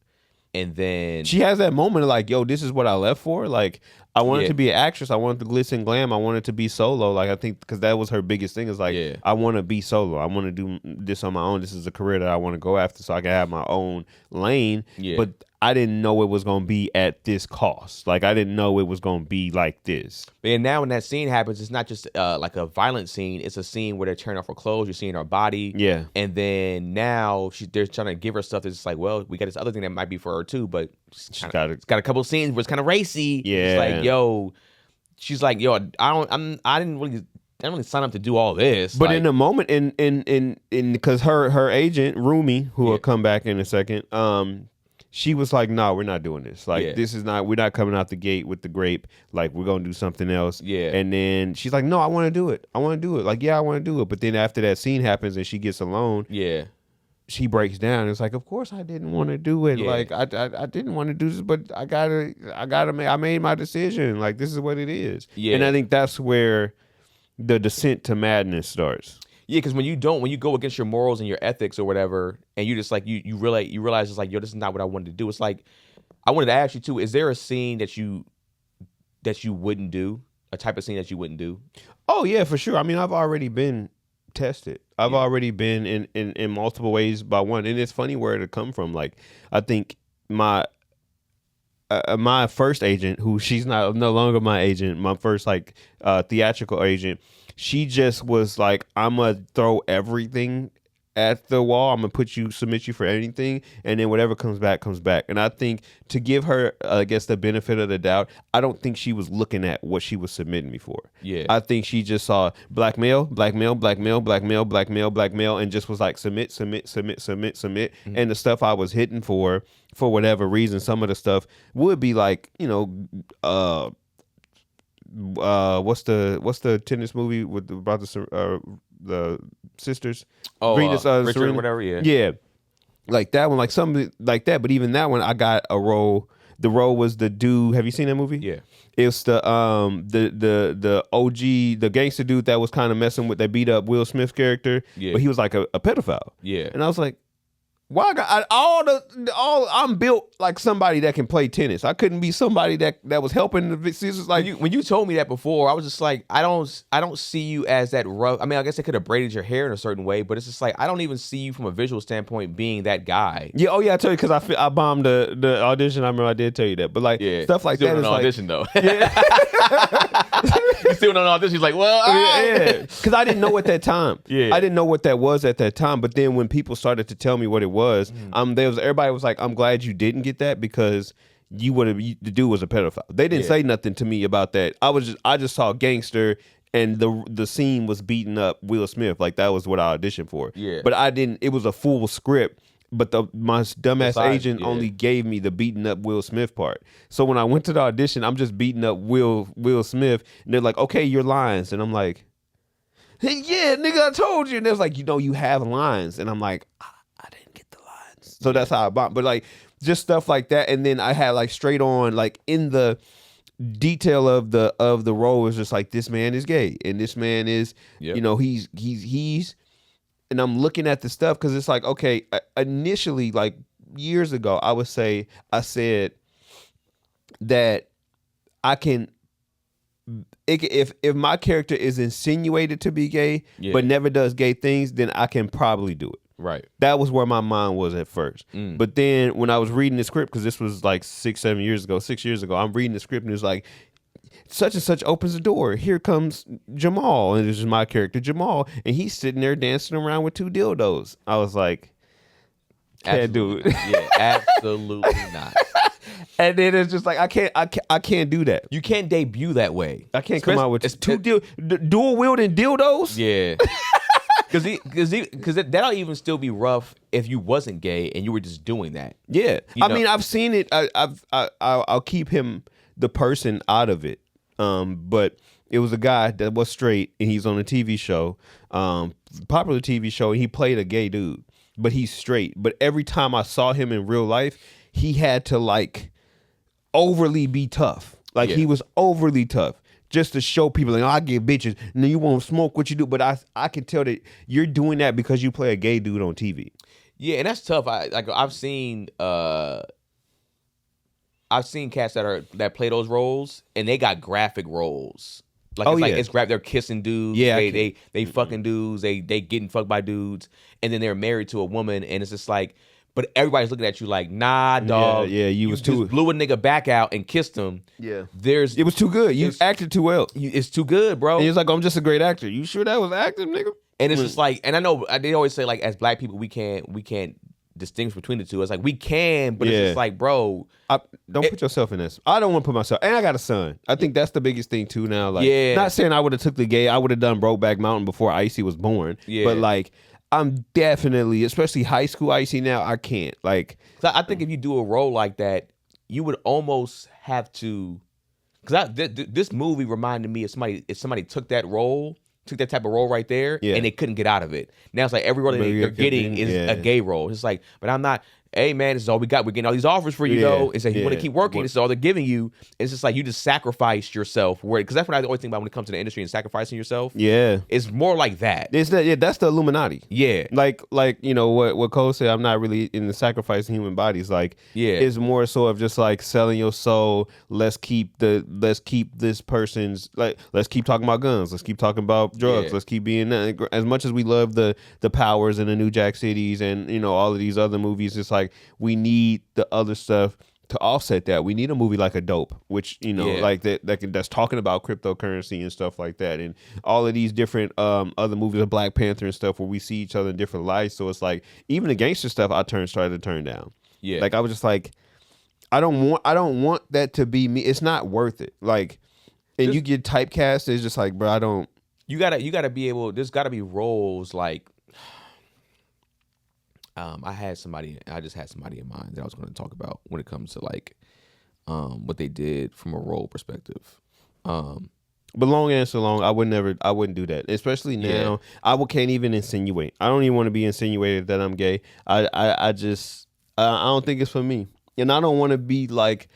and then she has that moment of like, yo, this is what I left for. Like, I wanted to be an actress. I wanted the glitz and glam. I wanted to be solo. Like, I think because that was her biggest thing is like, I want to be solo. I want to do this on my own. This is a career that I want to go after, so I can have my own lane. Yeah. But I didn't know it was going to be at this cost. Like, I didn't know it was going to be like this. And now when that scene happens, it's not just like a violent scene. It's a scene where they're tearing off her clothes. You're seeing her body. Yeah. And then now they're trying to give her stuff that's like, well, we got this other thing that might be for her too, but it's got a couple of scenes where it's kind of racy. Yeah. It's like, yo, she's like, yo, I didn't really sign up to do all this. But in the moment, in because her agent Rumi, who will come back in a second, she was like, "No, we're not doing this. Like, this is not. We're not coming out the gate with the grape. Like, we're gonna do something else." Yeah. And then she's like, "No, I want to do it. I want to do it. Like, yeah, I want to do it." But then after that scene happens and she gets alone, she breaks down. It's like, of course I didn't want to do it. Yeah. Like, I didn't want to do this, but I made my decision. Like, this is what it is. Yeah. And I think that's where the descent to madness starts. Yeah, because when you go against your morals and your ethics or whatever, and you just like you realize it's like, yo, this is not what I wanted to do. It's like, I wanted to ask you too, is there a scene that you wouldn't do, a type of scene that you wouldn't do? Oh yeah, for sure. I mean, I've already been tested. I've already been in multiple ways by one, and it's funny where it come from. Like, I think my first agent, who she's no longer my agent, my first like theatrical agent, she just was like, I'm gonna throw everything at the wall. I'm gonna submit you for anything, and then whatever comes back comes back. And I think to give her, I guess, the benefit of the doubt, I don't think she was looking at what she was submitting me for. Yeah, I think she just saw blackmail, and just was like submit. Mm-hmm. And the stuff I was hitting for whatever reason, some of the stuff would be like, what's the tennis movie about the sisters? Venus, Richard, Serena? whatever. Yeah, like that one, like something like that. But even that one, I got a role. The role was the dude. Have you seen that movie? Yeah, it's the OG, the gangster dude that was kind of messing with, that beat up Will Smith character. Yeah, but he was like a pedophile. Yeah, and I was like, why? I'm built like somebody that can play tennis. I couldn't be somebody that was helping the sisters. Like, when you told me that before, I was just like, I don't see you as that rough. I mean, I guess they could have braided your hair in a certain way, but it's just like, I don't even see you from a visual standpoint being that guy. Yeah, oh yeah, I tell you, because I bombed the audition. I remember I did tell you that, but like stuff like still that. Still like, audition though. You still don't audition. He's like, well, yeah, because I didn't know at that time. Yeah, I didn't know what that was at that time. But then when people started to tell me what it was, everybody was like, I'm glad you didn't get that, because the dude was a pedophile. They didn't say nothing to me about that. I just saw gangster, and the scene was beating up Will Smith. Like, that was what I auditioned for. Yeah. But I didn't. It was a full script. But my dumbass agent only gave me the beating up Will Smith part. So when I went to the audition, I'm just beating up Will Smith, and they're like, okay, your lines, and I'm like, hey, yeah, nigga, I told you. And they was like, you have lines, and I'm like, I didn't get the lines. So that's how I bombed. But like, just stuff like that, and then I had like straight on, like, in the detail of the role was just like, this man is gay, and this man is, he's. And I'm looking at the stuff, because it's like, okay, initially, like years ago, I said that I can, if my character is insinuated to be gay, but never does gay things, then I can probably do it. Right. That was where my mind was at first. But then when I was reading the script, because this was like 6 years ago, I'm reading the script, and it's like, such and such opens the door. Here comes Jamal, and this is my character, Jamal, and he's sitting there dancing around with 2 dildos. I was like, can't do it. Yeah, absolutely not. And then it's just like, I can't do that. You can't debut that way. I can't come out with dual wielding dildos. Yeah. Because that'll even still be rough if you wasn't gay and you were just doing that. Yeah, I mean, I've seen it. I'll keep him, the person, out of it. But it was a guy that was straight, and he's on a TV show, popular TV show, and he played a gay dude, but he's straight. But every time I saw him in real life, he had to like overly be tough. Like, he was overly tough, just to show people, like, I get bitches, and then you won't smoke what you do. But I can tell that you're doing that because you play a gay dude on TV. Yeah, and that's tough. I've seen cats that play those roles, and they got graphic roles. Like, it's they're kissing dudes. Yeah, they fucking dudes. They getting fucked by dudes, and then they're married to a woman, and it's just like, but everybody's looking at you like, nah, dog. Yeah, you was too, just blew a nigga back out and kissed him. Yeah, it was too good. You acted too well. It's too good, bro. And he was like, I'm just a great actor. You sure that was acting, nigga? And it's just like, and I know they always say, like, as black people, we can't distinguish between the two. It's like, we can, but it's just like, bro, don't put yourself in this. I don't want to put myself, and I got a son. I think that's the biggest thing too now. Like, not saying I would have took the gay, I would have done Brokeback Mountain before Icy was born. Yeah. But like, I'm definitely, especially high school Icy now, I can't. Like, So I think if you do a role like that, you would almost have to, because this movie reminded me of somebody took that type of role right there, Yeah. and they couldn't get out of it. Now it's like every role that they're getting is a gay role. It's like, but I'm not. Hey man, this is all we got. We're getting all these offers for you though. It's like you want to keep working. This is all they're giving you. It's just like you just sacrificed yourself. Because that's what I always think about when it comes to the industry and sacrificing yourself. yeah. It's more like that. It's that, yeah, that's the Illuminati. Yeah. Like you know what Cole said, I'm not really in the sacrificing human bodies. Like it's more so of just like selling your soul. Let's keep this person's, like, let's keep talking about guns. Let's keep talking about drugs. Yeah. Let's keep being, as much as we love the Powers and the New Jack Cities and, you know, all of these other movies. It's like we need the other stuff to offset that. We need a movie like A Dope, which, you know, like that's talking about cryptocurrency and stuff like that, and all of these different other movies of Black Panther and stuff where we see each other in different lights. So it's like even the gangster stuff I started to turn down. Yeah, like I was just like, I don't want that to be me. It's not worth it. Like, and you get typecast. It's just like, bro, I don't. You gotta be able. There's gotta be roles like. I just had somebody in mind that I was going to talk about when it comes to like what they did from a role perspective. But long answer long, I wouldn't do that. Especially now, can't even insinuate. I don't even want to be insinuated that I'm gay. I don't think it's for me, and I don't want to be like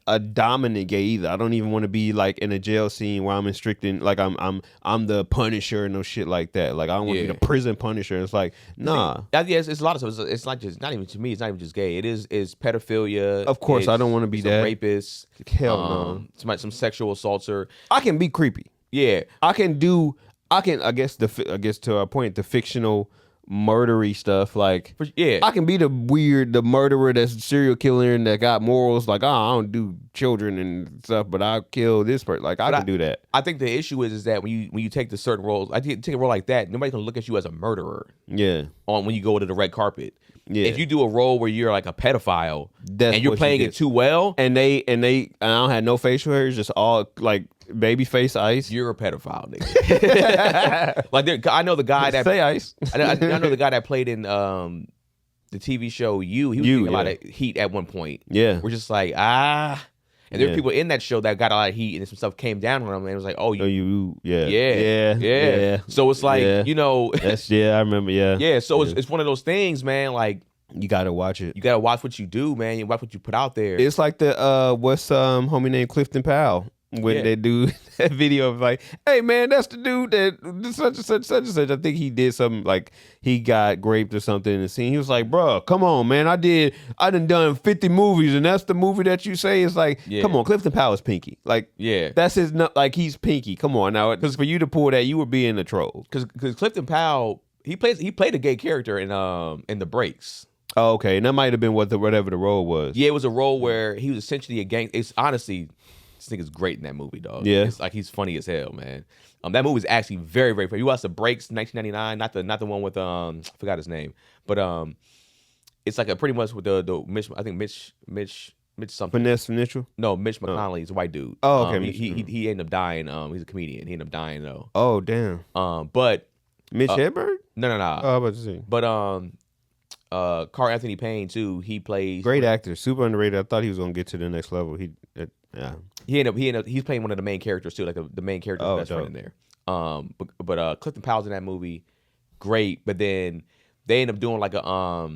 a dominant gay either. I don't even want to be like in a jail scene where I'm restricting, like I'm the Punisher and no shit like that. Like I don't want to be the prison Punisher. It's like, nah. It's a lot of stuff. It's not just, not even to me. It's not even just gay. It's pedophilia. Of course, I don't want to be that. Rapist. Hell no. Some sexual assaulter. I can be creepy. Yeah, I guess to our point, the fictional murdery stuff, like I can be the murderer that's serial killer and that got morals, like, oh, I don't do children and stuff, but I'll kill this person. Like I can do that. I think the issue is that when you take the certain roles, I take a role like that, nobody's gonna look at you as a murderer. Yeah. When you go to the red carpet. Yeah. If you do a role where you're like a pedophile and you're playing it too well, and I don't have no facial hair, it's just all like baby face Ice, you're a pedophile, nigga. Like I know the guy that say Ice. I know the guy that played in the TV show You. He was getting a lot of heat at one point. Yeah, we're just like and there were people in that show that got a lot of heat, and some stuff came down on them, and it was like, yeah. So it's like, you know, I remember, yeah. So it's one of those things, man. Like you gotta watch it. You gotta watch what you do, man. You watch what you put out there. It's like the what's homie named Clifton Powell. When they do that video of like, hey man, that's the dude that such and such. I think he did something like he got raped or something in the scene. He was like, bro, come on, man. I done 50 movies and that's the movie that you say is like, come on, Clifton Powell's Pinky. Like, that's his, like he's Pinky. Come on now, because for you to pull that, you were being a troll. Because Clifton Powell, he played a gay character in The Breaks. Oh, okay, and that might have been whatever the role was. Yeah, it was a role where he was essentially a gang. It's honestly. This nigga's great in that movie, dog. Yeah, it's like he's funny as hell, man. That movie is actually very, very funny. You watch The Breaks, 1999, not the one with I forgot his name, but it's like a pretty much with the Mitch, I think Mitch something. Vanessa Mitchell? No, Mitch McConnell. He's a white dude. Oh, okay. He ended up dying. He's a comedian. He ended up dying though. Oh, damn. But Mitch Hedberg? No. Oh, I was about to say. But Carl Anthony Payne too. He plays great actor, super underrated. I thought he was gonna get to the next level. He ended up he's playing one of the main characters too, like the main character's best friend in there. But Clifton Powell's in that movie, great. But then they end up doing like a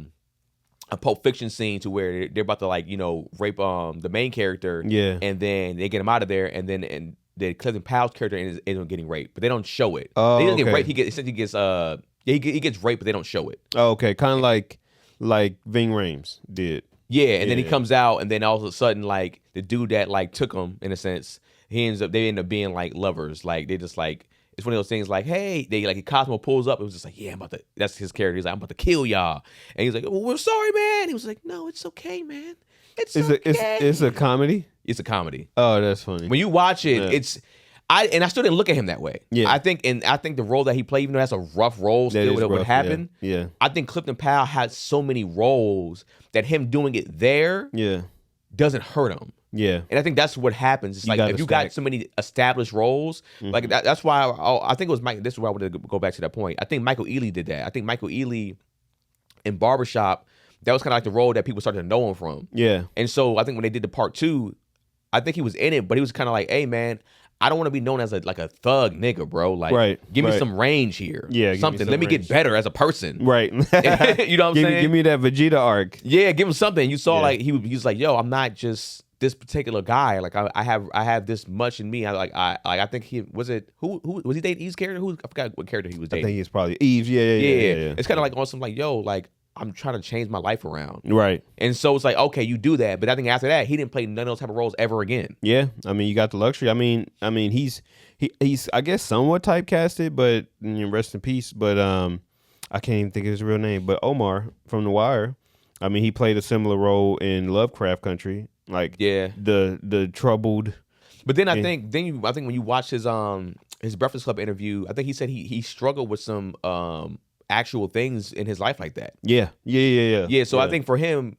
Pulp Fiction scene to where they're about to, like, you know, rape the main character. Yeah. And then they get him out of there, and the Clifton Powell's character ends up getting raped, but they don't show it. Oh, he doesn't get raped. He gets raped, but they don't show it. Oh, okay. Kind of like Ving Rhames did. Yeah, and then he comes out, and then all of a sudden, like, the dude that, like, took him, in a sense, they end up being, like, lovers. Like, they just, like, it's one of those things, like, hey, Cosmo pulls up, it was just like, yeah, that's his character. He's like, I'm about to kill y'all. And he's like, well, we're sorry, man. He was like, no, it's okay, man. It's okay. It's a comedy? It's a comedy. Oh, that's funny. When you watch it, I still didn't look at him that way. Yeah. I think the role that he played, even though that's a rough role still that would happen. Yeah. I think Clifton Powell had so many roles that him doing it there doesn't hurt him. Yeah. And I think that's what happens. It's You like gotta if you got stack. so many established roles, like that's why I think it was Mike. This is where I wanted to go back to that point. I think Michael Ealy did that. I think Michael Ealy in Barbershop, that was kind of like the role that people started to know him from. Yeah. And so I think when they did the part 2, I think he was in it, but he was kind of like, hey man, I don't want to be known as a thug nigga, bro. Like, give me some range here. Yeah, give me something. some Let me range. get better as a person. Right. You know what I'm saying? Give me that Vegeta arc. Yeah, give him something. You saw Yeah. like he was like, yo, I'm not just this particular guy. Like I have this much in me. I think he was it. Who was he dating? Eve's character? I forgot what character he was I dating. think he's probably Eve. Yeah. It's kind of like on some like, yo, like I'm trying to change my life around. Right. And so it's like, okay, you do that, but I think after that, he didn't play none of those type of roles ever again. Yeah. I mean, you got the luxury. I mean, he's I guess somewhat typecasted, but rest in peace. But I can't even think of his real name. But Omar from The Wire. I mean, he played a similar role in Lovecraft Country. Like the troubled. But then I think when you watch his Breakfast Club interview, I think he said he struggled with some actual things in his life like that. Yeah. So I think for him,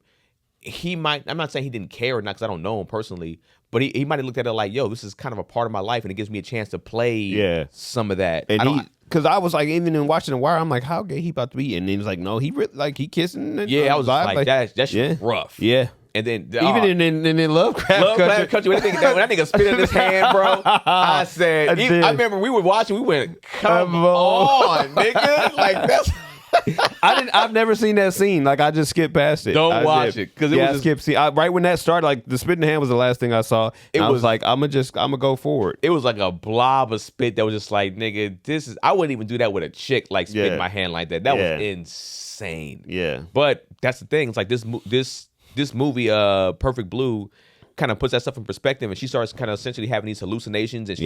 he might. I'm not saying he didn't care or not because I don't know him personally, but he might have looked at it like, yo, this is kind of a part of my life, and it gives me a chance to play some of that. And because I was like, even in watching The Wire, I'm like, how gay he about to be? And then he was like, no, he he kissing. And I was like that's rough. Yeah. And then even in Lovecraft Country, when that nigga spit in his hand, bro, I said, I remember we were watching, we went, come on, nigga, like that's. I've never seen that scene. Like I just skipped past it. Don't watch it because I skipped. Right when that started, like the spit in the hand was the last thing I saw. I was like, I'm gonna go forward. It was like a blob of spit that was just like, nigga, this is. I wouldn't even do that with a chick like spit in my hand like that. That was insane. Yeah, but that's the thing. It's like this movie, Perfect Blue, kind of puts that stuff in perspective, and she starts kind of essentially having these hallucinations, and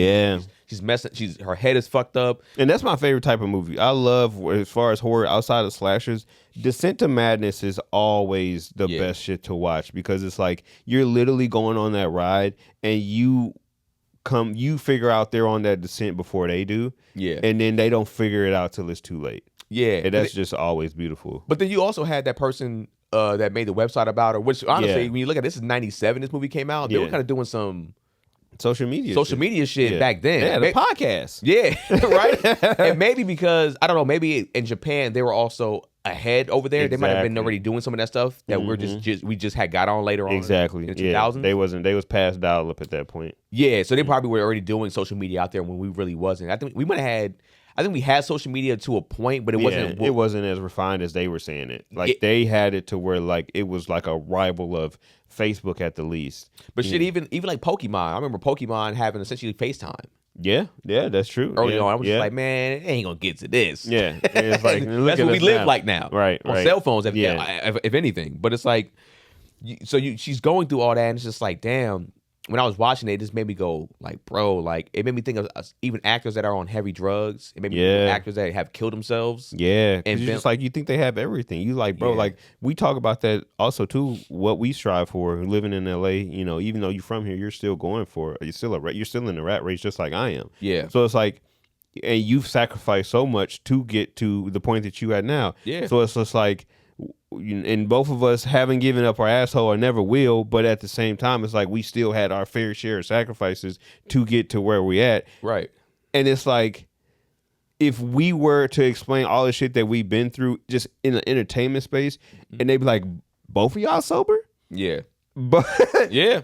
she's messing. Her head is fucked up, and that's my favorite type of movie. I love, as far as horror outside of slashers, Descent to Madness is always the best shit to watch because it's like you're literally going on that ride, and you figure out they're on that descent before they do, and then they don't figure it out till it's too late. And that's just always beautiful. But then you also had that person that made the website about her, which honestly, when you look at this is 97, this movie came out, they were kind of doing some social media shit back then. Yeah, the podcast. Yeah, right? And maybe because, I don't know, maybe in Japan, they were also ahead over there. They might have been already doing some of that stuff that we just had got on later on. Exactly. In the 2000s. They was past dial up at that point. Yeah, so they probably were already doing social media out there when we really wasn't. I think we had social media to a point, but it wasn't. It wasn't as refined as they were saying it. Like they had it to where like it was like a rival of Facebook at the least. But shit, even like Pokemon. I remember Pokemon having essentially FaceTime. Yeah, that's true. Early on, I was just like, man, it ain't gonna get to this. Yeah, it's like that's what we live like now. Right. On cell phones, if anything. But it's like, she's going through all that, and it's just like, damn. When I was watching it, it just made me go like, bro, like it made me think of even actors that are on heavy drugs. It made me think of actors that have killed themselves. Yeah, and you're just like, you think they have everything. You like, bro, like we talk about that also too. What we strive for, living in LA, even though you're from here, you're still going for it. You're still in the rat race, just like I am. Yeah. So it's like, and you've sacrificed so much to get to the point that you at now. Yeah. So it's just like. And both of us haven't given up our asshole or never will, but at the same time, it's like we still had our fair share of sacrifices to get to where we at. Right. And it's like, if we were to explain all the shit that we've been through just in the entertainment space, and they'd be like, both of y'all sober? Yeah. But yeah.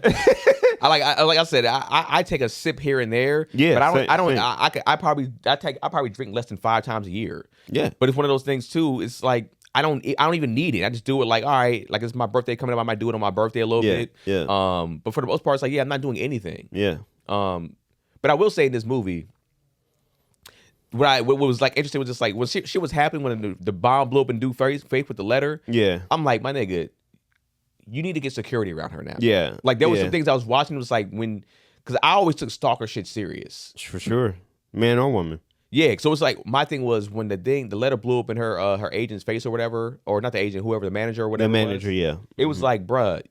Like I said, I take a sip here and there. Yeah. But I probably drink less than 5 times a year. Yeah. But it's one of those things too. It's like, I don't even need it. I just do it like, all right, like it's my birthday coming up. I might do it on my birthday a little bit. Yeah. But for the most part, it's like, I'm not doing anything. Yeah. But I will say in this movie, what was like interesting was just like when shit was happening when the bomb blew up in Dude's face with the letter. Yeah. I'm like, my nigga, you need to get security around her now. Yeah. Like there was some things I was watching. It was like because I always took stalker shit serious. For sure, man or woman. Yeah, so it's like my thing was when the letter blew up in her agent's face or whatever, or not the agent, whoever, the manager or whatever. The manager, It was like, bruh,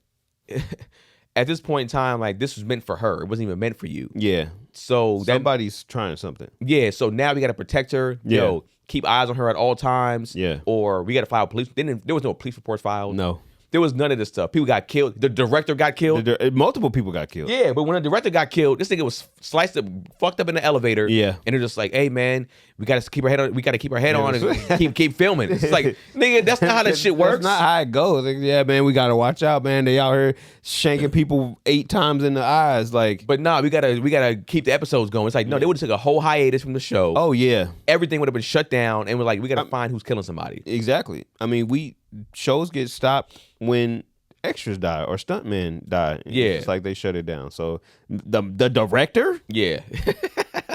at this point in time, like this was meant for her. It wasn't even meant for you. Yeah. So somebody's trying something. Yeah. So now we got to protect her. Yeah. Yo, keep eyes on her at all times. Yeah. Or we got to file police. There was no police reports filed. No. There was none of this stuff. People got killed. The director got killed. Multiple people got killed. Yeah, but when the director got killed, this nigga was sliced up, fucked up in the elevator. Yeah, and they're just like, "Hey, man, we got to keep our head on. We got to keep our head on and keep filming." It's like, nigga, that's not how that shit works. That's not how it goes. Like, yeah, man, we gotta watch out, man. They out here shanking people 8 times in the eyes, like. But nah, we gotta keep the episodes going. It's like, no, they would have took a whole hiatus from the show. Oh yeah, everything would have been shut down, and we're like, we gotta find who's killing somebody. Exactly. I mean, shows get stopped when extras die or stuntmen die. Yeah, it's like they shut it down. So the director, yeah,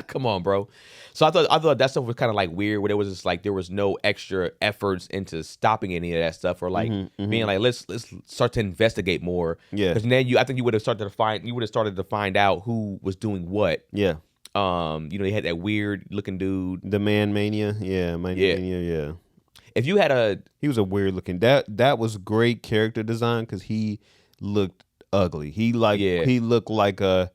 come on, bro. So I thought that stuff was kind of like weird, where there was just like there was no extra efforts into stopping any of that stuff, or like being like let's start to investigate more. Yeah, because then I think you would have started to find out who was doing what. Yeah. They had that weird looking dude, the Man Mania. Yeah, Mania. Yeah. If you had he was a weird looking. That was great character design because he looked ugly. He looked like a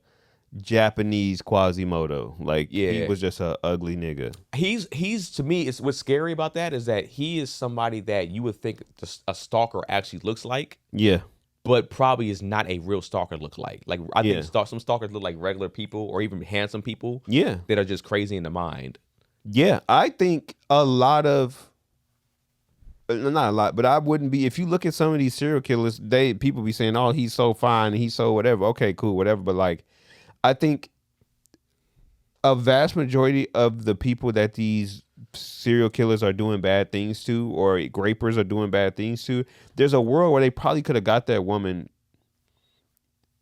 Japanese Quasimodo. Like he was just a ugly nigga. He's to me, it's what's scary about that is that he is somebody that you would think a stalker actually looks like. Yeah. But probably is not a real stalker look like. Like I think some stalkers look like regular people or even handsome people. Yeah. That are just crazy in the mind. Yeah, I think a lot of. Not a lot, but I wouldn't be. If you look at some of these serial killers, people be saying, "Oh, he's so fine, he's so whatever." Okay, cool, whatever. But like, I think a vast majority of the people that these serial killers are doing bad things to, or rapers are doing bad things to, there's a world where they probably could have got that woman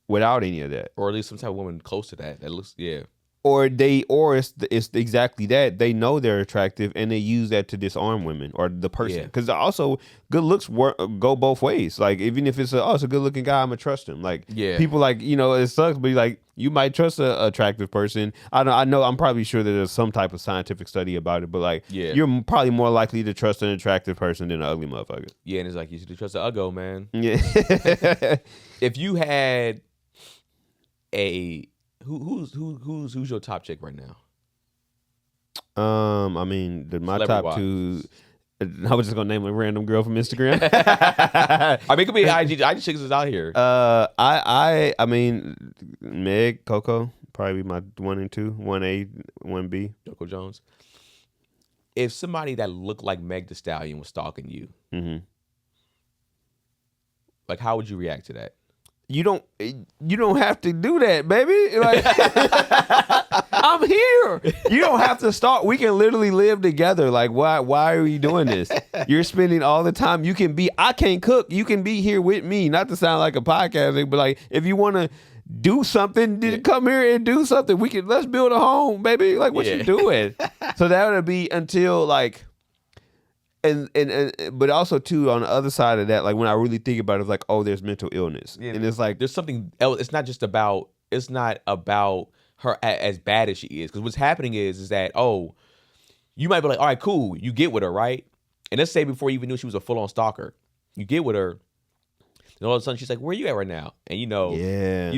without any of that, or at least some type of woman close to that. That looks, yeah. Or it's exactly that. They know they're attractive and they use that to disarm women or the person. Because also good looks go both ways. Like even if it's it's a good looking guy, I'm gonna trust him. Like people like it sucks, but like you might trust a attractive person. I know I'm probably sure that there's some type of scientific study about it, but like you're probably more likely to trust an attractive person than an ugly motherfucker. Yeah, and it's like you should trust the uggo, man. Yeah. If you had a Who's your top chick right now? I mean, my top two. I was just gonna name a random girl from Instagram. I mean, it could be IG chicks is out here. I mean, Meg, Coco, probably my 1 and 2, 1A, 1B. Coco Jones. If somebody that looked like Meg Thee Stallion was stalking you, like how would you react to that? You don't have to do that, baby. Like I'm here. You don't have to start. We can literally live together. Like why are you doing this? You're spending all the time. I can't cook. You can be here with me. Not to sound like a podcast, but like if you want to do something, come here and do something. Let's build a home, baby. Like what you doing? So that would be until like And but also too on the other side of that, like when I really think about it, it's like, oh, there's mental illness, and it's like there's something else. It's not about her as bad as she is, because what's happening is that you might be like, all right, cool, you get with her, right? And let's say before you even knew she was a full on stalker, you get with her, and all of a sudden she's like, where are you at right now? And you know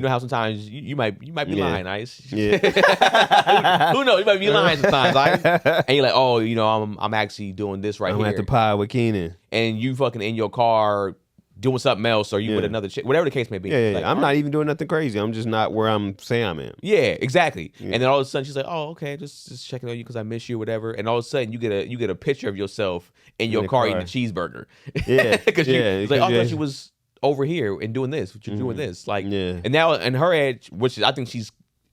how sometimes you might be lying, Ice. Yeah. Who knows? You might be lying sometimes, Ice. And you're like, I'm actually doing this right here. I'm at the pie with Keenan. And you fucking in your car doing something else, or you with another chick, whatever the case may be. Yeah. Like, I'm not even doing nothing crazy. I'm just not where I'm saying I'm at. Yeah, exactly. Yeah. And then all of a sudden she's like, oh, okay, just checking on you because I miss you, whatever. And all of a sudden you get a picture of yourself in your car eating a cheeseburger. Yeah. Because it's like, I thought she was over here and doing this, what you're doing this, like, and now in her head, which I think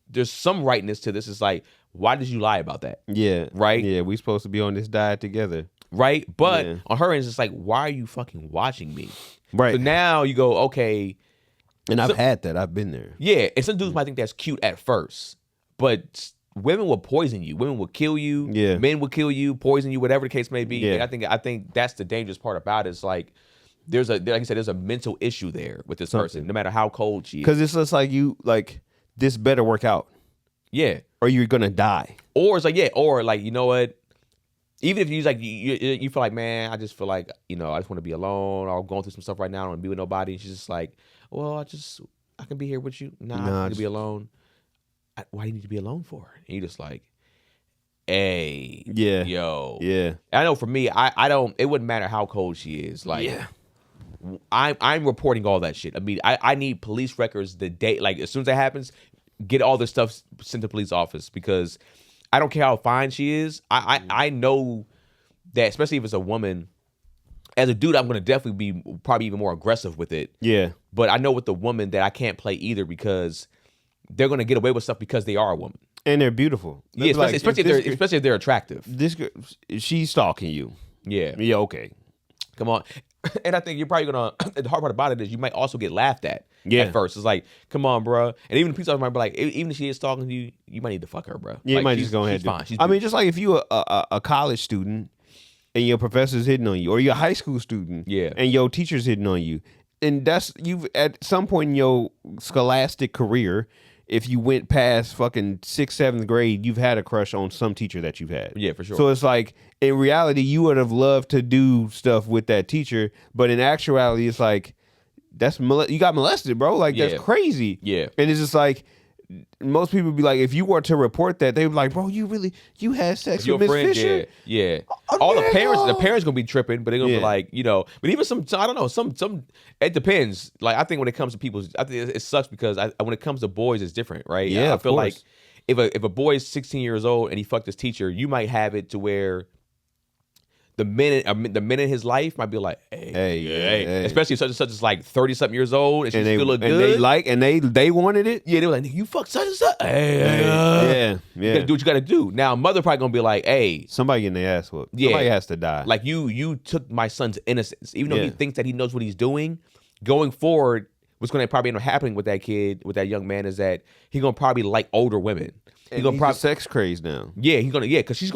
there's some rightness to this. Is like, why did you lie about that? Yeah, right. Yeah, we supposed to be on this diet together, right? But on her end, it's just like, why are you fucking watching me? Right. So now you go, okay, and I've had that. I've been there. Yeah, and some dudes might think that's cute at first, but women will poison you. Women will kill you. Yeah. Men will kill you, poison you, whatever the case may be. Yeah. And I think that's the dangerous part about it. Is like, like I said, there's a mental issue there with this person, no matter how cold she is. Because it's just like this better work out. Yeah. Or you're gonna die. Or it's like, or like, you know what? Even if you like you feel like, man, I just feel like, I just want to be alone, or I'm going through some stuff right now, I don't want to be with nobody. And she's just like, well, I can be here with you. Nah, I need to be alone. Why do you need to be alone for? And you just like, hey, yo. Yeah. I know for me, I don't, it wouldn't matter how cold she is. Like, I'm reporting all that shit. I mean, I need police records the day, like as soon as that happens, get all this stuff sent to the police office because I don't care how fine she is. I know that, especially if it's a woman. As a dude, I'm gonna definitely be probably even more aggressive with it. Yeah. But I know with the woman that I can't play either because they're gonna get away with stuff because they are a woman. And they're beautiful. Yeah, Like, especially if they're attractive. This girl, she's stalking you. Yeah. Yeah, okay. Come on. And I think you're probably gonna. The hard part about it is you might also get laughed at. Yeah. At first, it's like, come on, bro. And even the police officer might be like, even if she is talking to you, you might need to fuck her, bro. Yeah, like, you might just go ahead. She's fine. She's I mean, just like if you a college student and your professor's hitting on you, or you're a high school student, Yeah. and your teacher's hitting on you, and that's you've at some point in your scholastic career. If you went past fucking 6th, 7th grade, you've had a crush on some teacher that you've had. Yeah, for sure. So it's like, in reality, you would have loved to do stuff with that teacher, but in actuality, it's like, you got molested, bro. Like, Yeah. that's crazy. Yeah. And it's just like, most people be like, if you were to report that, they would be like, bro, you had sex Your with Miss friend, Fisher? yeah. Oh, All the nigga. parents gonna be tripping, but they're gonna Yeah. be like, but even some, I don't know, some, it depends. Like I think when it comes to people's, I think it sucks because when it comes to boys, it's different, right? Yeah, I of feel like course. if a boy is 16 years old and he fucked his teacher, you might have it to where the men in his life might be like, hey. Especially if such and such is like 30-something years old and she still look good. And they wanted it. Yeah, they were like, nigga, you fucked such and such. Hey, Yeah. You gotta do what you gotta do. Now, mother probably gonna be like, hey, Somebody getting their ass whooped. Yeah. Somebody has to die. like you took my son's innocence. Even though he Yeah. thinks that he knows what he's doing, going forward, what's gonna probably end up happening with that kid, with that young man, is that he's gonna probably like older women. he's gonna probably sex crazed now. he's gonna because she's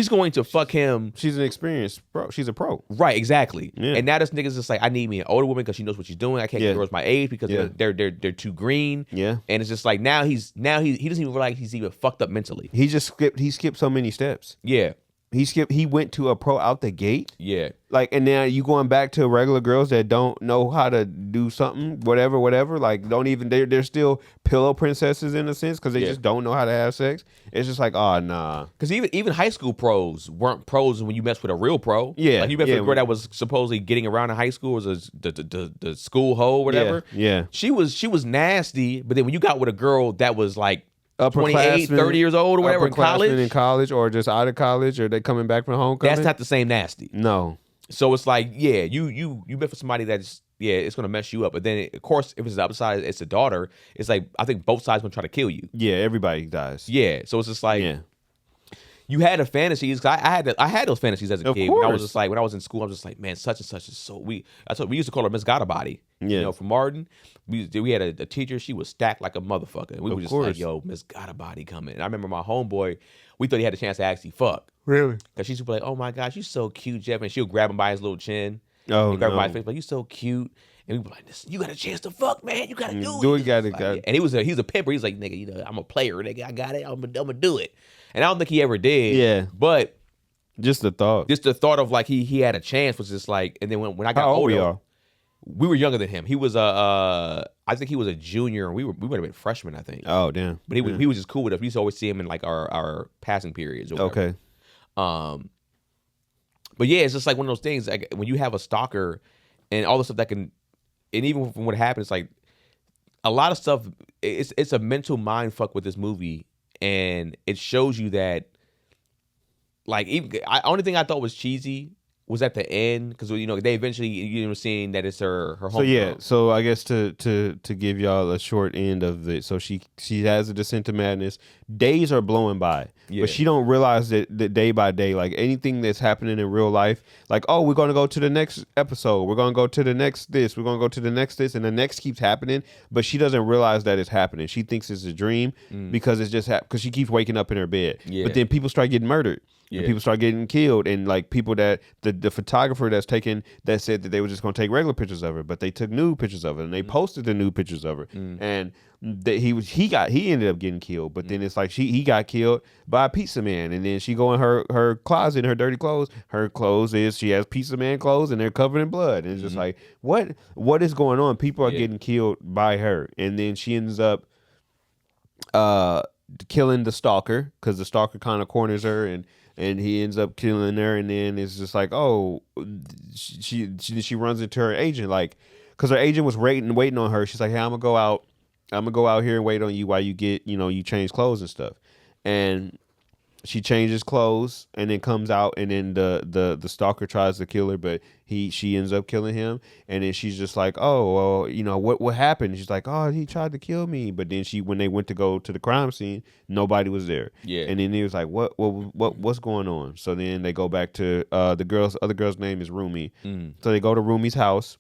going to fuck him. She's an experienced pro. She's a pro. Right, exactly. Yeah. And now this nigga's just like, I need me an older woman because she knows what she's doing. I can't Yeah. get girls my age because Yeah. they're too green. Yeah. And it's just like now he doesn't even feel like he's even fucked up mentally. He skipped so many steps. Yeah. He went to a pro out the gate. Yeah. Like, and now you going back to regular girls that don't know how to do something, whatever. Like, they're still pillow princesses in a sense because they Yeah. just don't know how to have sex. It's just like, oh nah. Because even high school pros weren't pros when you mess with a real pro. Yeah, Like you mess yeah. with a girl that was supposedly getting around in high school, was the school hoe or whatever. Yeah. She was nasty, but then when you got with a girl that was like 28, Upperclassmen- 30 years old or whatever in upperclassmen college, or just out of college, or they coming back from homecoming. that's not the same nasty. No. So it's like, yeah, you met for somebody that's, it's gonna mess you up. But then of course, if it's the other side, it's a daughter. It's like I think both sides gonna try to kill you. Yeah, everybody dies. Yeah. So it's just like Yeah. you had a fantasies. I had those fantasies as a Of kid. When I was course. just like when I was in school, I was just like, man, such and such is so we used to call her Miss Gottabody. Yeah. You know, from Martin. We had a teacher, she was stacked like a motherfucker. And we Of were just course. like, yo, Miss Gottabody coming. And I remember my homeboy, we thought he had a chance to actually fuck. Really? Cause she used to be like, oh my gosh, you so cute, Jeff. And she'll grab him by his little chin. Oh, and grab him by no. his face, like, you so cute. And we be like, you got a chance to fuck, man. You gotta do it. Do it, got Like, it. And he was a pimper. He's like, nigga, I'm a player, nigga. I got it. I'm gonna do it. And I don't think he ever did. Yeah. But Just the thought. just the thought of like he had a chance was just like, and then when I got How old older, we are? we were younger than him. He was I think he was a junior, and we would have been freshmen, I think. Oh, damn. But he was just cool with us. We used to always see him in like our passing periods. Or whatever. Okay. But yeah, it's just like one of those things. Like when you have a stalker, and all the stuff that can, and even from what happened, it's like a lot of stuff. It's a mental mind fuck with this movie, and it shows you that. Like only thing I thought was cheesy was at the end because they eventually seeing that it's her home. So yeah, so I guess to give y'all a short end of it. So she has a descent to madness. Days are blowing by, Yeah. but she don't realize that day by day, like anything that's happening in real life, like, oh, we're gonna go to the next episode, we're gonna go to the next this, we're gonna go to the next this, and the next keeps happening, but she doesn't realize that it's happening. She thinks it's a dream because it's just because she keeps waking up in her bed. Yeah. But then people start getting murdered. And Yeah. people start getting killed, and like people that the photographer that said that they were just gonna take regular pictures of her, but they took nude pictures of her, and they posted the nude pictures of her, and that he ended up getting killed. But then it's like he got killed by a pizza man, and then she go in her closet, her dirty clothes. Her clothes she has pizza man clothes, and they're covered in blood. And it's just like what is going on? People are getting killed by her, and then she ends up killing the stalker because the stalker kind of corners her and and he ends up killing her, and then it's just like, oh, she runs into her agent, like, because her agent was waiting on her. She's like, hey, I'm gonna go out here and wait on you while you get, you change clothes and stuff. And she changes clothes and then comes out, and then the stalker tries to kill her, but she ends up killing him. And then she's just like, oh, well, what happened? She's like, oh, he tried to kill me. But then when they went to go to the crime scene, nobody was there. Yeah. And then he was like, what's going on? So then they go back to the other girl's name is Rumi. So they go to Rumi's house.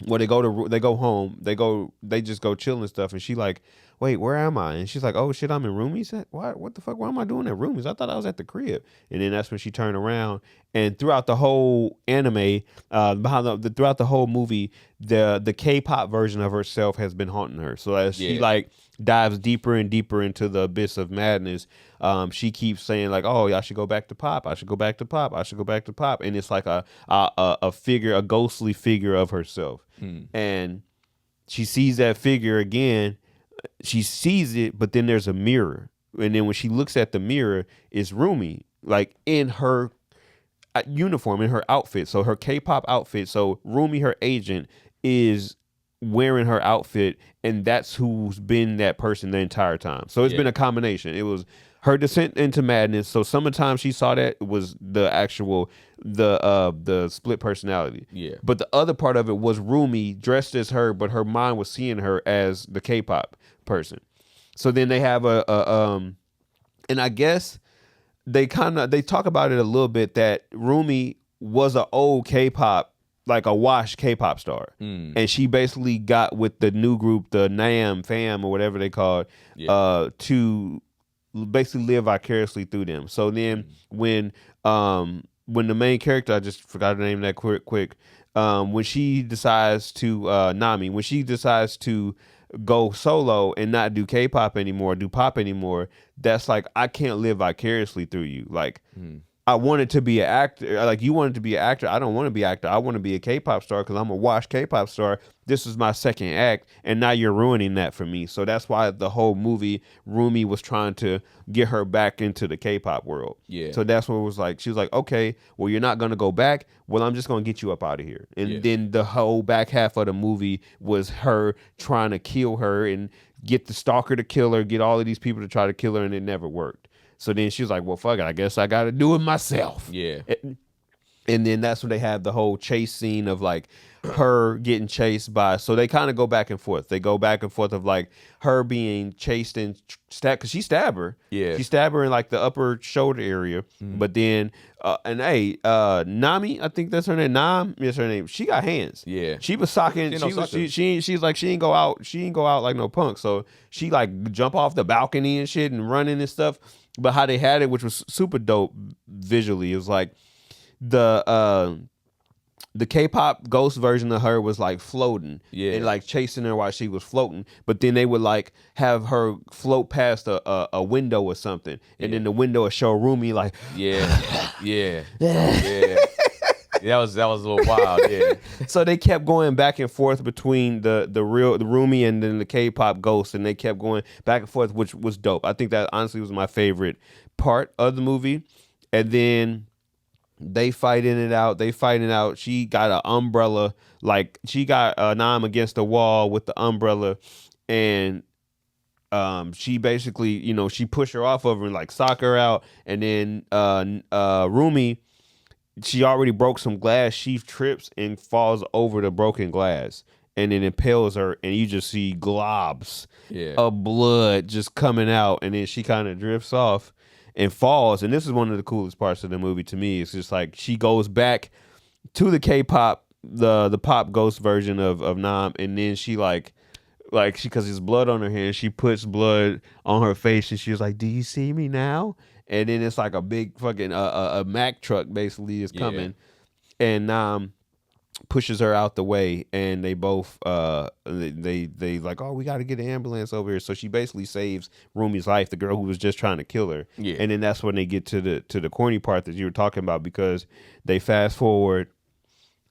Well, they go home. They just go chill and stuff. And she like, wait, where am I? And she's like, oh shit, I'm in Rumi's. What the fuck? Why am I doing at Rumi's? I thought I was at the crib. And then that's when she turned around. And throughout the whole anime, throughout the whole movie, the K-pop version of herself has been haunting her. So as she like dives deeper and deeper into the abyss of madness, she keeps saying like, oh, I should go back to pop. I should go back to pop. I should go back to pop. And it's like a figure, a ghostly figure of herself. And she sees that figure again. She sees it, but then there's a mirror. And then when she looks at the mirror, it's Rumi, like in her uniform, in her outfit. So her K-pop outfit. So Rumi, her agent, is wearing her outfit, and that's who's been that person the entire time. So it's been a combination. It was her descent into madness. So sometimes she saw that it was the actual the split personality. Yeah. But the other part of it was Rumi dressed as her, but her mind was seeing her as the K-pop person. So then they have and I guess they talk about it a little bit that Rumi was an old K-pop, like a washed K-pop star. And she basically got with the new group, the NAM fam or whatever they called, to basically live vicariously through them. So then when the main character, I just forgot her name that quick, when she decides to Nami, when she decides to go solo and not do K-pop anymore, do pop anymore, that's like, I can't live vicariously through you. Like, I wanted to be an actor. Like, you wanted to be an actor. I don't want to be an actor. I want to be a K-pop star because I'm a washed K-pop star. This is my second act, and now you're ruining that for me. So that's why the whole movie, Rumi was trying to get her back into the K-pop world. Yeah. So that's what it was like. She was like, okay, well, you're not going to go back. Well, I'm just going to get you up out of here. And then the whole back half of the movie was her trying to kill her and get the stalker to kill her, get all of these people to try to kill her, and it never worked. So then she was like, well, fuck it. I guess I got to do it myself. Yeah. And then that's when they have the whole chase scene of like her getting chased by. So they kind of go back and forth. They go back and forth of like her being chased and stabbed because she stabbed her. Yeah. She stabbed her in like the upper shoulder area. But then, Nami, I think that's her name. Nam is her name. She got hands. Yeah. She was socking. She's like, she ain't go out like no punk. So she like jump off the balcony and shit and running and stuff. But how they had it, which was super dope visually, it was like the K-pop ghost version of her was like floating and like chasing her while she was floating. But then they would like have her float past a window or something, and then the window would show Rumi like yeah. That was a little wild, yeah. So they kept going back and forth between the Rumi and then the K-pop ghost, and they kept going back and forth, which was dope. I think that honestly was my favorite part of the movie. And then they fighting it out. She got an umbrella, like she got Nam against the wall with the umbrella, and she basically, she pushed her off of her and like sock her out, and then Rumi, she already broke some glass. She trips and falls over the broken glass, and then impales her, and you just see globs of blood just coming out, and then she kind of drifts off and falls. And this is one of the coolest parts of the movie to me. It's just like she goes back to the K-pop, the pop ghost version of Nam, and then she like she, because there's blood on her hand, she puts blood on her face, and she was like, "Do you see me now?" And then it's like a big fucking a Mack truck basically is coming, and pushes her out the way, and they both they like, oh, we got to get an ambulance over here. So she basically saves Rumi's life, the girl who was just trying to kill her. Yeah. And then that's when they get to the corny part that you were talking about, because they fast forward.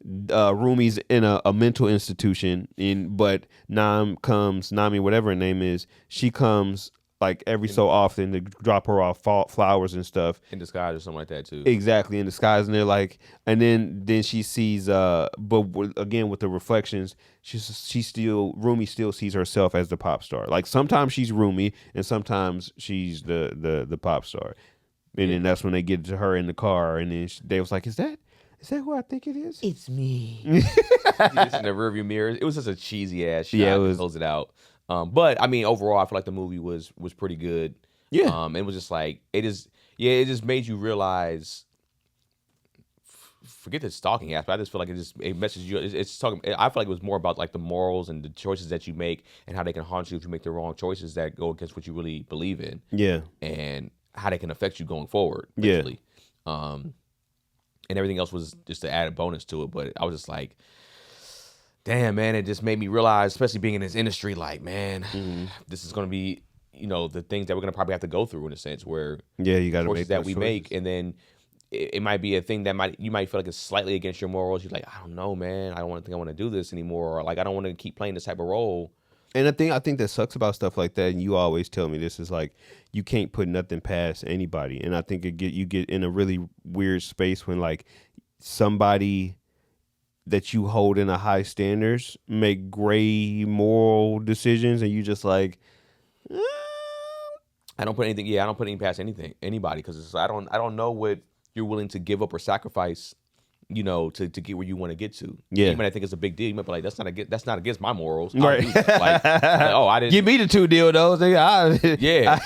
Rumi's in a mental institution, but Nami, whatever her name is, she comes like every so often to drop her off flowers and stuff in disguise or something like that too. Exactly, in disguise, and they're like, and then she sees, again with the reflections, Rumi still sees herself as the pop star. Like sometimes she's Rumi, and sometimes she's the pop star, and then that's when they get to her in the car, and then they was like, is that who I think it is? It's me. Just in the rearview mirror. It was just a cheesy ass shot. Yeah, it to was. close it out. But I mean, overall, I feel like the movie was pretty good. Yeah. It was just like it just made you realize. Forget the stalking aspect. I just feel like it messages you. It's talking. I feel like it was more about like the morals and the choices that you make and how they can haunt you if you make the wrong choices that go against what you really believe in. Yeah. And how they can affect you going forward. Yeah. Basically. And everything else was just an added bonus to it. But I was just like, damn, man, it just made me realize, especially being in this industry, like, man, this is going to be, the things that we're going to probably have to go through in a sense where you got to make choices that we choices. make, and then it might be a thing that you might feel like it's slightly against your morals. You're like, I don't know, man, I don't think I want to do this anymore, or like I don't want to keep playing this type of role. And I think that sucks about stuff like that, and you always tell me this, is like you can't put nothing past anybody, and I think you get in a really weird space when like somebody that you hold in a high standards make gray moral decisions, and you just like, I don't put anything past anybody, because I don't know what you're willing to give up or sacrifice, to get where you want to get to. Yeah. You might think it's a big deal. You might be like, that's not against my morals. Right. I didn't. Give me the 2 dildos. Yeah.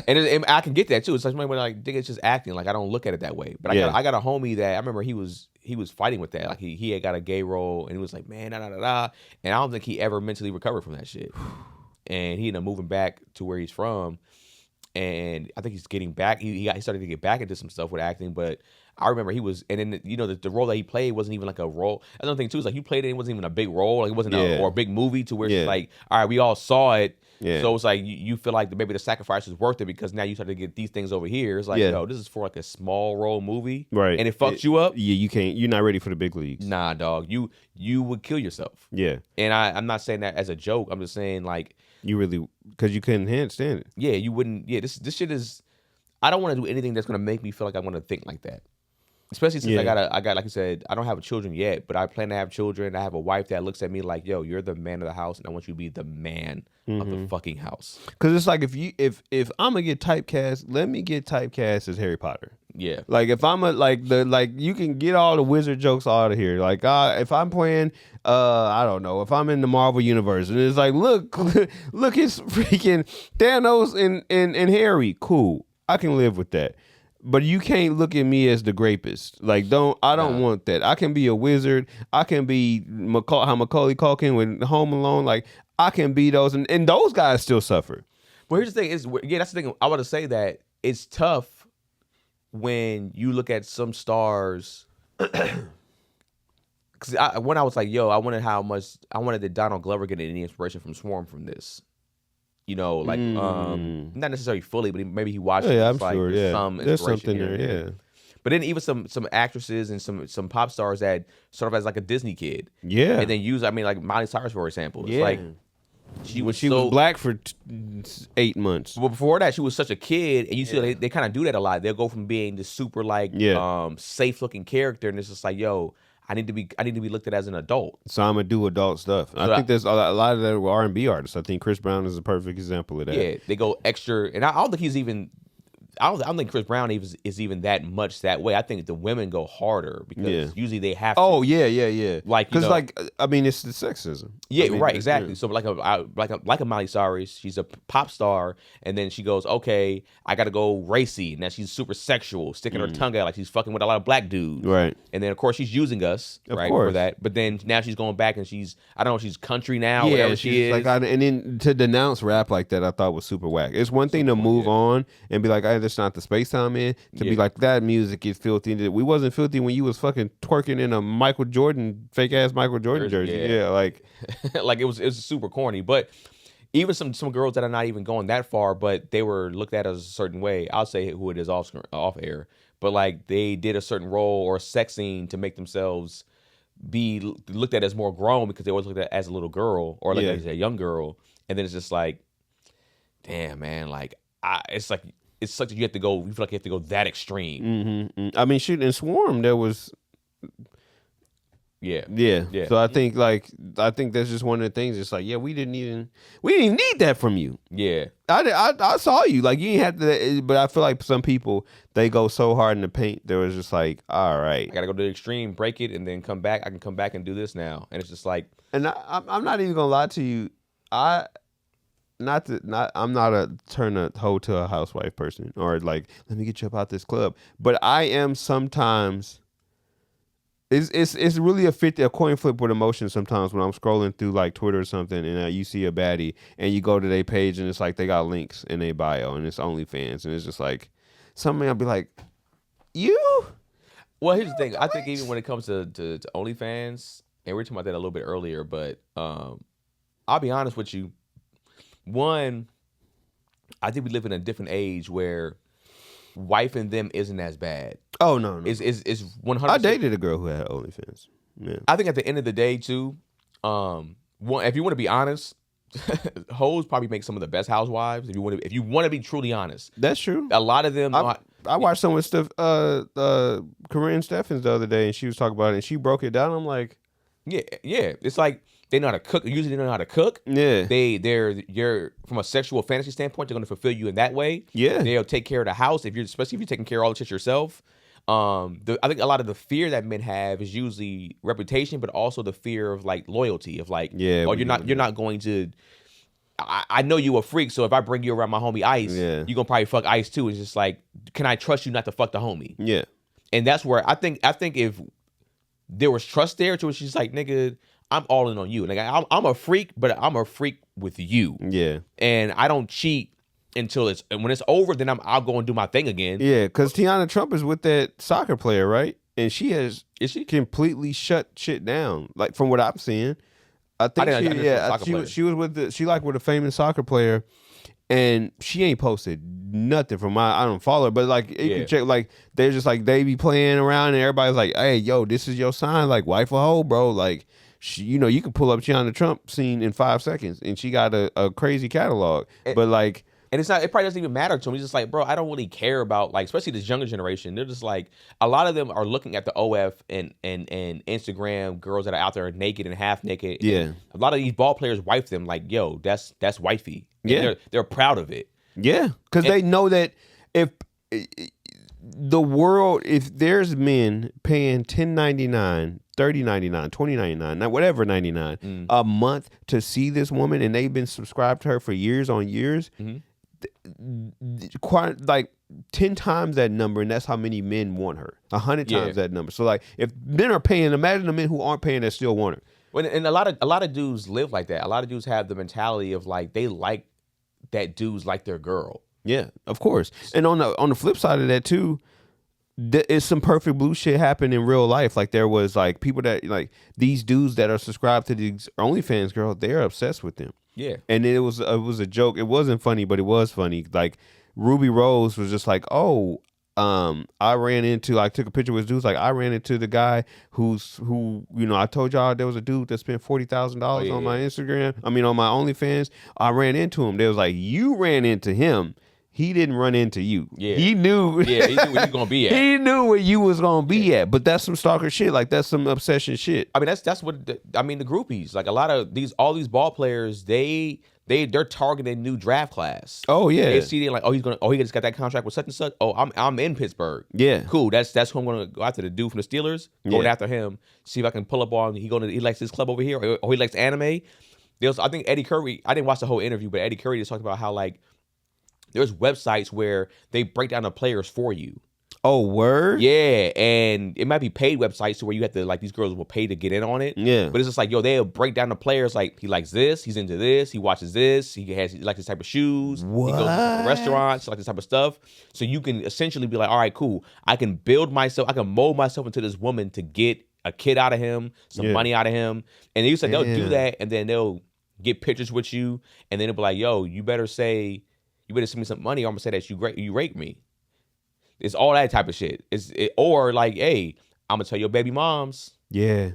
and I can get that too. It's like somebody like, think it's just acting. Like I don't look at it that way. But I got a homie that I remember he was fighting with that. Like he had got a gay role, and he was like, man, da. And I don't think he ever mentally recovered from that shit. And he ended up moving back to where he's from. And I think he's getting back. He started to get back into some stuff with acting, but I remember he was, and then the role that he played wasn't even like a role. Another thing too is like you played it, it wasn't even a big role, like it wasn't or a big movie to where it's like, all right, we all saw it, so it's like you feel like maybe the sacrifice is worth it because now you start to get these things over here. It's like, no, this is for like a small role movie, right? And it fucks you up. Yeah, you can't. You're not ready for the big leagues. Nah, dog, you would kill yourself. Yeah, and I'm not saying that as a joke. I'm just saying like. You really, because you couldn't stand it. Yeah, you wouldn't. Yeah, this shit is. I don't want to do anything that's gonna make me feel like I want to think like that. Especially since I got like I said, I don't have children yet, but I plan to have children. I have a wife that looks at me like, yo, you're the man of the house, and I want you to be the man of the fucking house. Because it's like if I'm gonna get typecast, let me get typecast as Harry Potter. Yeah. Like if I'm you can get all the wizard jokes out of here. Like if I'm playing I don't know, if I'm in the Marvel universe and it's like look it's freaking Thanos and Harry. Cool. I can live with that. But you can't look at me as the grapist. Like I don't want that. I can be a wizard. I can be how Macaulay Culkin with Home Alone. Like I can be those and those guys still suffer. Well, here's the thing that's the thing. I want to say that it's tough when you look at some stars, because when I was like, yo, I wanted that Donald Glover get any inspiration from Swarm from this. Not necessarily fully, but maybe he watched it. Yeah, I'm like, sure. There's something there. Yeah. But then even some actresses and some pop stars that sort of as like a Disney kid. Yeah. And then like Miley Cyrus, for example. It's like she was black for 8 months. Well, before that, she was such a kid, and you see they kind of do that a lot. They'll go from being this super safe looking character, and it's just like, yo, I need to be looked at as an adult. So I'm gonna do adult stuff. I think there's a lot of that with R&B artists. I think Chris Brown is a perfect example of that. Yeah, they go extra, and I don't think he's even. I don't think Chris Brown is even that much that way. I think the women go harder because usually they have to. Oh yeah. Like because it's the sexism. Yeah, right, exactly. So like a Miley Cyrus, she's a pop star, and then she goes, okay, I got to go racy. Now she's super sexual, sticking her tongue out like she's fucking with a lot of black dudes. Right. And then of course she's using us, right, for that. But then now she's going back and she's she's country now, whatever she is. Like, and then to denounce rap like that, I thought was super whack. It's one thing to move on and be like, that's not the space I'm in. To be like, that music is filthy. We wasn't filthy when you was fucking twerking in a Michael Jordan, fake ass Michael Jordan jersey. Yeah, like like it was super corny. But even some girls that are not even going that far, but they were looked at as a certain way. I'll say who it is off air. But like they did a certain role or a sex scene to make themselves be looked at as more grown because they always looked at as a little girl or like as a young girl. And then it's just like, damn, man, like it's like it's such that you have to go. You feel like you have to go that extreme. Mm-hmm. I mean, shoot, in Swarm there was. Yeah. So I think that's just one of the things. It's like, yeah, we didn't even need that from you. Yeah. I saw you, like, you ain't have to, but I feel like some people, they go so hard in the paint. There was just like, all right, I gotta go to the extreme, break it, and then come back. I can come back and do this now, and it's just like. And I'm not even gonna lie to you. I'm not a turn a hoe to a housewife person, or like, let me get you up out this club. But I am sometimes. It's really a coin flip with emotion sometimes when I'm scrolling through like Twitter or something, and you see a baddie and you go to their page and it's like they got links in their bio and it's OnlyFans, and it's just like, something I'll be like, you. Well, here's the thing. I think even when it comes to OnlyFans, and we were talking about that a little bit earlier, but I'll be honest with you. One, I think we live in a different age where wifing them isn't as bad. Oh no. It's 100%. I dated a girl who had OnlyFans. Yeah. I think at the end of the day too, if you want to be honest, hoes probably make some of the best housewives. If you want to be truly honest, that's true. A lot of them. I watched some with stuff. Corinne Steffens the other day, and she was talking about it, and she broke it down. I'm like, yeah. It's like they know how to cook. Usually, they know how to cook. Yeah. You're from a sexual fantasy standpoint, they're going to fulfill you in that way. Yeah. They'll take care of the house especially if you're taking care of all the shit yourself. I think a lot of the fear that men have is usually reputation, but also the fear of like loyalty, of like, you're not going to. I know you a freak, so if I bring you around my homie Ice, you're gonna probably fuck Ice too. It's just like, can I trust you not to fuck the homie? Yeah. And that's where I think if there was trust there, to where she's like, nigga, I'm all in on you. Like, I'm a freak, but I'm a freak with you. Yeah. And I don't cheat until when it's over. Then I'll go and do my thing again. Yeah, because Tiana Trump is with that soccer player, right? And she has completely shut shit down. Like, from what I'm seeing, I think she was with with a famous soccer player, and she ain't posted nothing from I don't follow her, but like you can check, like they're just like they be playing around and everybody's like, hey, yo, this is your sign, like wife a hoe, bro. Like, she, you can pull up Tiana Trump scene in 5 seconds, and she got a crazy catalog. But like. And it probably doesn't even matter to him. He's just like, bro, I don't really care about, like, especially this younger generation. They're just like, a lot of them are looking at the OF and Instagram girls that are out there naked and half naked. Yeah. A lot of these ball players wife them like, yo, that's wifey. And they're proud of it. Yeah. Because they know that if the world, if there's men paying $10.99, $30.99, $20.99, whatever 99 a month to see this woman, and they've been subscribed to her for years on years, quite like 10 times that number, and that's how many men want her. 100 times that number. So like, if men are paying, imagine the men who aren't paying that still want her. Well, and a lot of dudes live like that. A lot of dudes have the mentality of like, they like that dudes like their girl. Yeah, of course. And on the flip side of that too, it's some perfect blue shit happened in real life. Like, there was like people that like these dudes that are subscribed to these OnlyFans girls, they're obsessed with them. Yeah. And it was a joke. It wasn't funny, but it was funny. Like, Ruby Rose was just like, oh, I took a picture with dudes. Like, I ran into the guy who, I told y'all there was a dude that spent $40,000 on my Instagram. I mean, on my OnlyFans. I ran into him. They was like, you ran into him. He didn't run into you. Yeah. He knew. Yeah, he knew where you was gonna be at. He knew where you was gonna be at. But that's some stalker shit. Like, that's some obsession shit. I mean, that's what the groupies. Like, a lot of all these ball players, they're targeting new draft class. Oh yeah. They see, they're like, he just got that contract with such and such. Oh, I'm in Pittsburgh. Yeah. Cool. That's who I'm gonna go after. The dude from the Steelers. Going after him. See if I can pull up on. He likes this club over here, or he likes anime. I think Eddie Curry. I didn't watch the whole interview, but Eddie Curry just talked about how, like, there's websites where they break down the players for you. Oh, word? Yeah, and it might be paid websites where you have to, like, these girls will pay to get in on it. Yeah. But it's just like, yo, they'll break down the players, like, he likes this, he's into this, he watches this, he likes this type of shoes. What? He goes to restaurants, like this type of stuff. So you can essentially be like, all right, cool. I can mold myself into this woman to get a kid out of him, some money out of him. And they used to they'll do that, and then they'll get pictures with you, and then they'll be like, yo, you better send me some money, or I'm gonna say that you raped me. It's all that type of shit. Or like, hey, I'm gonna tell your baby moms. Yeah.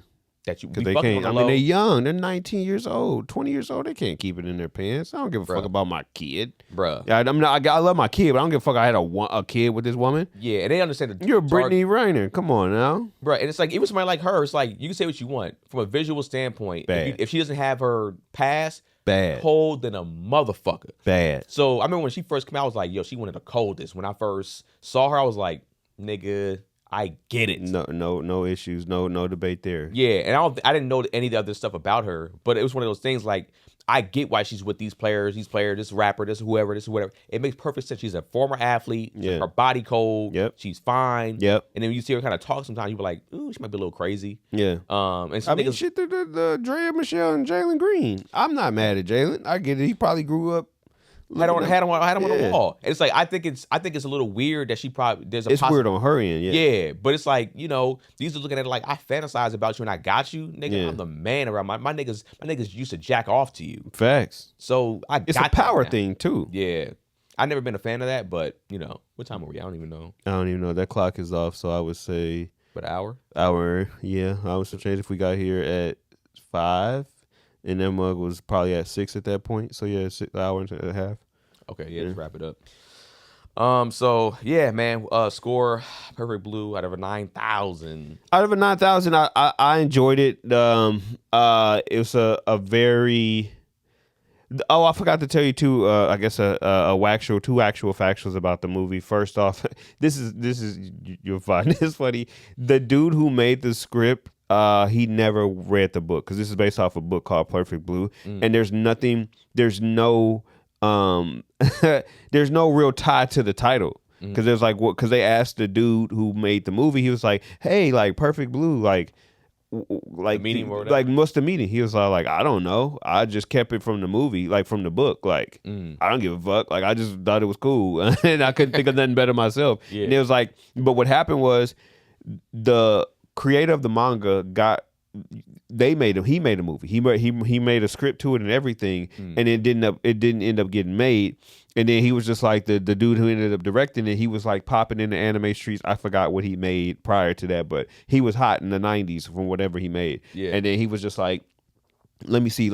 that you Because be they fucking can't. on I the mean, low. they're young. They're 19 years old, 20 years old. They can't keep it in their pants. I don't give a fuck Bruh. about my kid. Bruh. Yeah, I'm not. I love my kid, but I don't give a fuck. I had a kid with this woman. Yeah, and they understand the You're Brittany Reiner. Come on now. Bro, and it's like even somebody like her, it's like you can say what you want from a visual standpoint. Bad. If she doesn't have her pass, Bad. cold than a motherfucker. Bad. So I remember when she first came out, I was like, yo, she wanted the coldest. When I first saw her, I was like, nigga, I get it. No issues. No debate there. Yeah, and I didn't know any of the other stuff about her, but it was one of those things like I get why she's with these players, this rapper, this whoever, this whatever. It makes perfect sense. She's a former athlete. Yeah. Her body cold. Yep. She's fine. Yep. And then when you see her kind of talk sometimes, you be like, ooh, she might be a little crazy. Yeah. And some I mean, niggas, shit, the Drea Michelle and Jalen Green. I'm not mad at Jalen. I get it. He probably grew up. had him on Yeah. the wall. And it's like I think it's a little weird that she probably It's weird on her end. Yeah. Yeah, but it's like, these are looking at it like I fantasize about you and I got you, nigga. Yeah. I'm the man around my niggas used to jack off to you. Facts. So It's got a power that now. thing too. Yeah. I've never been a fan of that, but what time are we? I don't even know. I don't even know. That clock is off, so I would say But an hour? hour. Yeah, I would change if we got here at 5, and that mug was probably at 6 at that point. So yeah, 6 hours and a half. Okay, yeah, let's wrap it up. So yeah, man, score Perfect Blue out of a 9,000. Out of a 9,000, I enjoyed it. It was a very. Oh, I forgot to tell you too. I guess two actual factuals about the movie. First off, this is you'll find this funny. The dude who made the script, he never read the book because this is based off a book called Perfect Blue, and there's no there's no real tie to the title. Because there's because they asked the dude who made the movie, he was like, "Hey, like Perfect Blue, like The meaning or whatever? like what's the meaning?" He was like, "I don't know. I just kept it from the movie, like from the book. Like I don't give a fuck. Like I just thought it was cool, and I couldn't think of nothing better myself." Yeah. And it was like, but what happened was the creator of the manga he made a movie. He made a script to it and everything, and it didn't end up getting made. And then he was just like the dude who ended up directing it. He was like popping in the anime streets. I forgot what he made prior to that, but he was hot in the 90s from whatever he made. Yeah. And then he was just like, let me see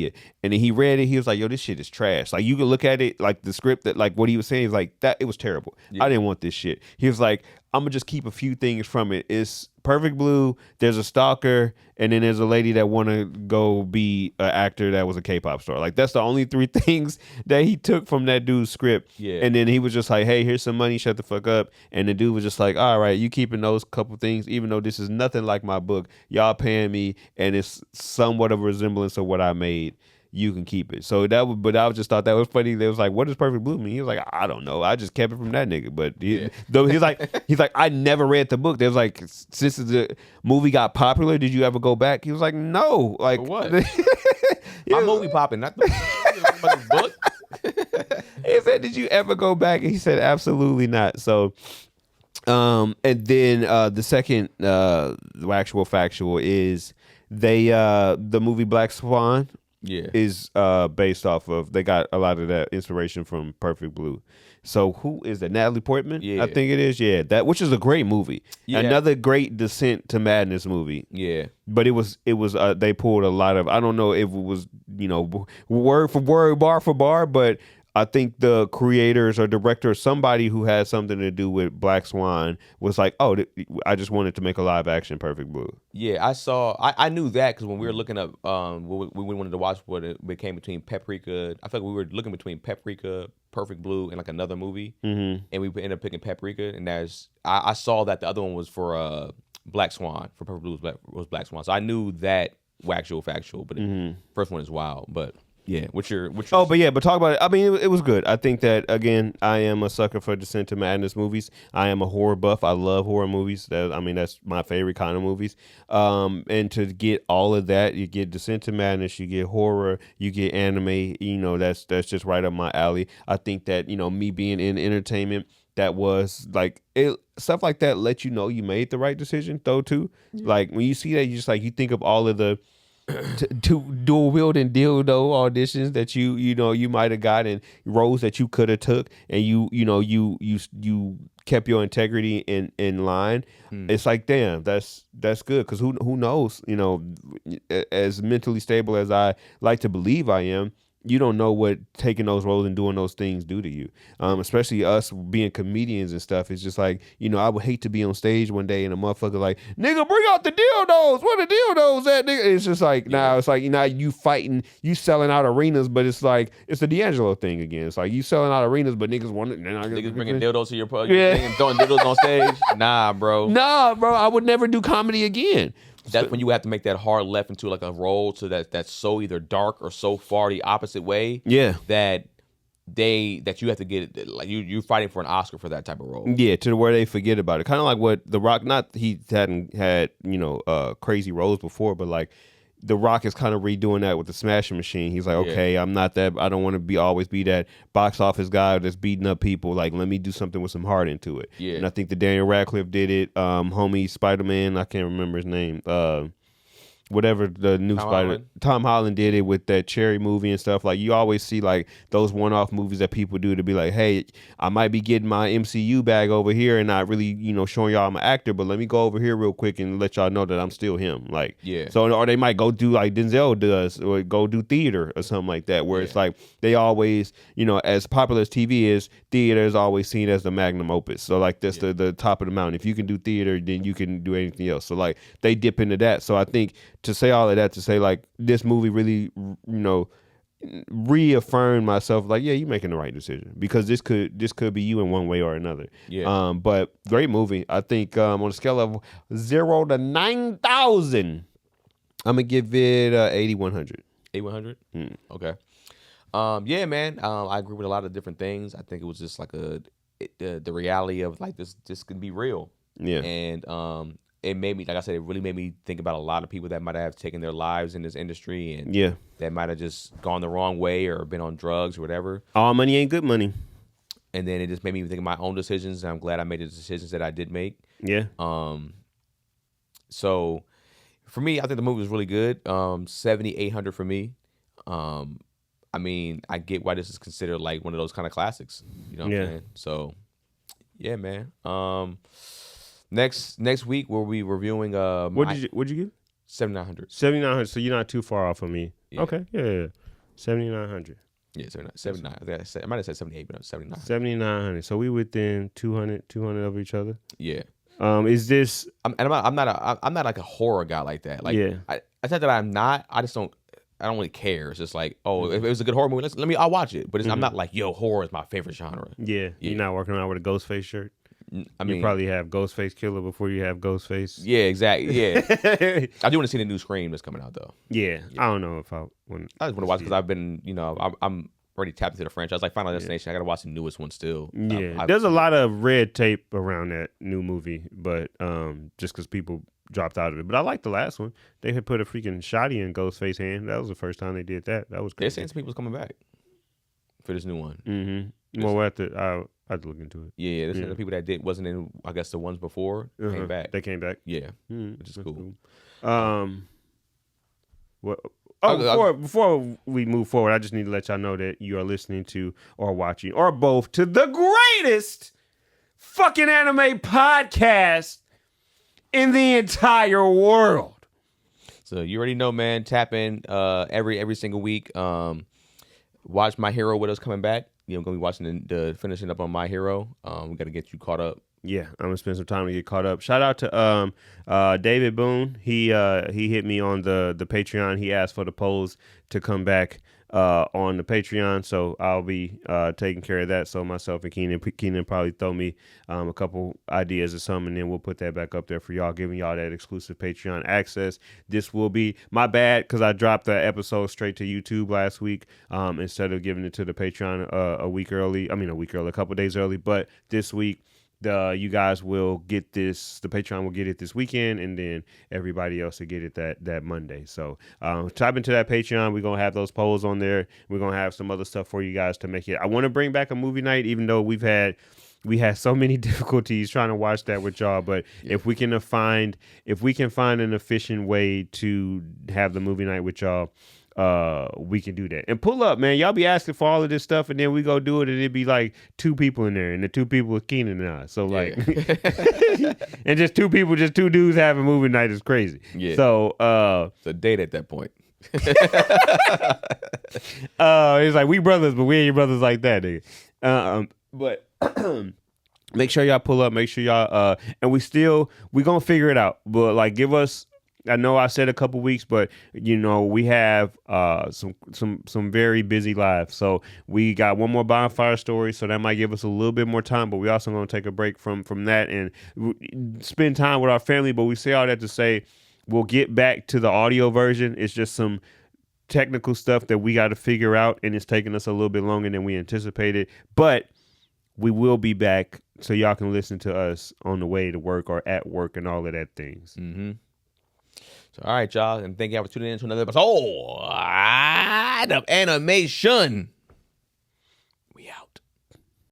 it. And then he read it. He was like, yo, this shit is trash. Like you can look at it, like the script that like what he was saying is like that. It was terrible. Yeah. I didn't want this shit. He was like, I'm gonna just keep a few things from it. It's Perfect Blue. There's a stalker, and then there's a lady that want to go be an actor that was a K-pop star. Like that's the only 3 things that he took from that dude's script. Yeah. And then he was just like, hey, here's some money. Shut the fuck up. And the dude was just like, all right, you keeping those couple things, even though this is nothing like my book. Y'all paying me, and it's somewhat of a resemblance of what I made. You can keep it. So but I just thought that was funny. They was like, what does Perfect Blue mean? He was like, I don't know. I just kept it from that nigga. But he's like, I never read the book. They was like, since the movie got popular, did you ever go back? He was like, no. Like For what? My movie popping, not the book. He said, did you ever go back? And he said, absolutely not. So, and then the second actual factual is the movie Black Swan. Yeah. Is based off of, they got a lot of that inspiration from Perfect Blue. So who is that? Natalie Portman? Yeah. I think it is. Yeah, which is a great movie. Yeah. Another great Descent to Madness movie. Yeah. But it was they pulled a lot of, I don't know if it was, word for word, bar for bar, but I think the creators or director or somebody who had something to do with Black Swan was like, oh, I just wanted to make a live action Perfect Blue. Yeah, I knew that because when we were looking up, we wanted to watch what it became between Paprika. I feel like we were looking between Paprika, Perfect Blue, and like another movie, and we ended up picking Paprika. And I saw that the other one was for Black Swan. For Perfect Blue was Black Swan. So I knew that factual, but the first one is wild. But yeah, what's your but talk about it. I mean, it was good. I think that, again, I am a sucker for Descent to Madness movies. I am a horror buff. I love horror movies. That's my favorite kind of movies. And to get all of that, you get Descent to Madness, you get horror, you get anime. That's just right up my alley. I think that me being in entertainment, that was like stuff like that let you know you made the right decision though too. Yeah. Like when you see that, you just like you think of all of the dual wielding dildo auditions that you might have gotten, roles that you could have took, and you kept your integrity in line. It's like, damn, that's good, because who knows, as mentally stable as I like to believe I am, you don't know what taking those roles and doing those things do to you. Especially us being comedians and stuff. It's just like, I would hate to be on stage one day and a motherfucker like, nigga, bring out the dildos. Where the dildos at, nigga? It's just like, now it's like, now you fighting, you selling out arenas, but it's like, it's the D'Angelo thing again. It's like, you selling out arenas, but niggas want it. Niggas bringing dildos to your thing and throwing dildos on stage. Nah, bro. I would never do comedy again. That's when you have to make that hard left into like a role so that's so either dark or so far the opposite way. Yeah. That you have to get, like, you're fighting for an Oscar for that type of role. Yeah, to where they forget about it. Kind of like what The Rock, not he hadn't had, crazy roles before, but like The Rock is kind of redoing that with the Smashing Machine. He's like, okay, I'm not that, I don't want to always be that box office guy that's beating up people. Like, let me do something with some heart into it. Yeah. And I think that Daniel Radcliffe did it. Homie Spider-Man, I can't remember his name. Whatever the new Tom Holland did it with that Cherry movie and stuff. Like, you always see like those one-off movies that people do to be like, hey, I might be getting my MCU bag over here and not really, showing y'all I'm an actor, but let me go over here real quick and let y'all know that I'm still him. Like, yeah. So, or they might go do like Denzel does, or go do theater or something like that, where it's like they always, as popular as TV is, theater is always seen as the magnum opus. So like that's the top of the mountain. If you can do theater, then you can do anything else. So like they dip into that. So I think to say all of that, to say like this movie really, reaffirmed myself, like, yeah, you're making the right decision, because this could be you in one way or another. Yeah. But great movie. I think on a scale of 0 to 9,000, I'm gonna give it 8,100. 8,100. Okay. Yeah, man. I agree with a lot of different things. I think it was just like the reality of like this can be real. Yeah. And it made me, like I said, it really made me think about a lot of people that might have taken their lives in this industry, and that might have just gone the wrong way or been on drugs or whatever. All money ain't good money. And then it just made me think of my own decisions, and I'm glad I made the decisions that I did make. Yeah. So for me, I think the movie was really good. 7,800 for me. I mean, I get why this is considered like one of those kind of classics. You know what I'm saying? So yeah, man. Next week we'll be reviewing. What'd you give? 7,900. 7,900. So you're not too far off from me. Yeah. Okay. Yeah. 7,900. Yeah, 79. I might have said 78, but no, 79. 7,900. So we within 200 of each other. Yeah. Is this? I'm not like a horror guy like that. Like, I said that I'm not. I don't really care. It's just like, if it was a good horror movie, I'll watch it. But I'm not like, horror is my favorite genre. Yeah. You're not walking around with a Ghostface shirt. I mean, you probably have Ghostface Killer before you have Ghostface. Yeah, exactly. Yeah, I do want to see the new Scream that's coming out though. Yeah. I don't know if I just want to watch, because I've been, I'm already tapped into the franchise. Like Final Destination, I got to watch the newest one still. Yeah, there's a lot of red tape around that new movie, but just because people dropped out of it. But I like the last one. They had put a freaking shotty in Ghostface's hand. That was the first time they did that. That was crazy. They're saying some people's coming back for this new one. Mm-hmm. Well, I have to look into it. Yeah, there's the people that wasn't in, I guess, the ones before came back. They came back. Yeah, which is cool. Before we move forward, I just need to let y'all know that you are listening to or watching or both to the greatest fucking anime podcast in the entire world. So you already know, man. Tap in every single week. Watch My Hero with us coming back. Gonna be watching the finishing up on My Hero. We got to get you caught up. Yeah, I'm gonna spend some time to get caught up. Shout out to David Boone. He hit me on the Patreon. He asked for the polls to come back on the Patreon, so I'll be taking care of that. So myself and Keenan probably throw me a couple ideas or something, and then we'll put that back up there for y'all, giving y'all that exclusive Patreon access. This will be my bad, because I dropped the episode straight to YouTube last week instead of giving it to the Patreon a couple days early. But this week, you guys will get this. The Patreon will get it this weekend, and then everybody else will get it that Monday. So type into that Patreon. We're gonna have those polls on there. We're gonna have some other stuff for you guys to make it. I want to bring back a movie night, even though we've had We had so many difficulties trying to watch that with y'all, but if we can find an efficient way to have the movie night with y'all, we can do that. And pull up, man. Y'all be asking for all of this stuff, and then we go do it, and it'd be like 2 people in there, and the 2 people is Keenan and I. So like, and just 2 people, just 2 dudes having movie night is crazy. Yeah. So it's a date at that point. It's like we brothers, but we ain't your brothers like that, nigga. But make sure y'all pull up. Make sure y'all and we gonna figure it out. But like, give us. I know I said a couple weeks, but we have some very busy lives. So we got one more bonfire story, so that might give us a little bit more time. But we also gonna take a break from that and spend time with our family. But we say all that to say we'll get back to the audio version. It's just some technical stuff that we got to figure out, and it's taking us a little bit longer than we anticipated. But we will be back so y'all can listen to us on the way to work or at work and all of that things. Mm-hmm. So, all right, y'all, and thank y'all for tuning in to another episode of Animeshun.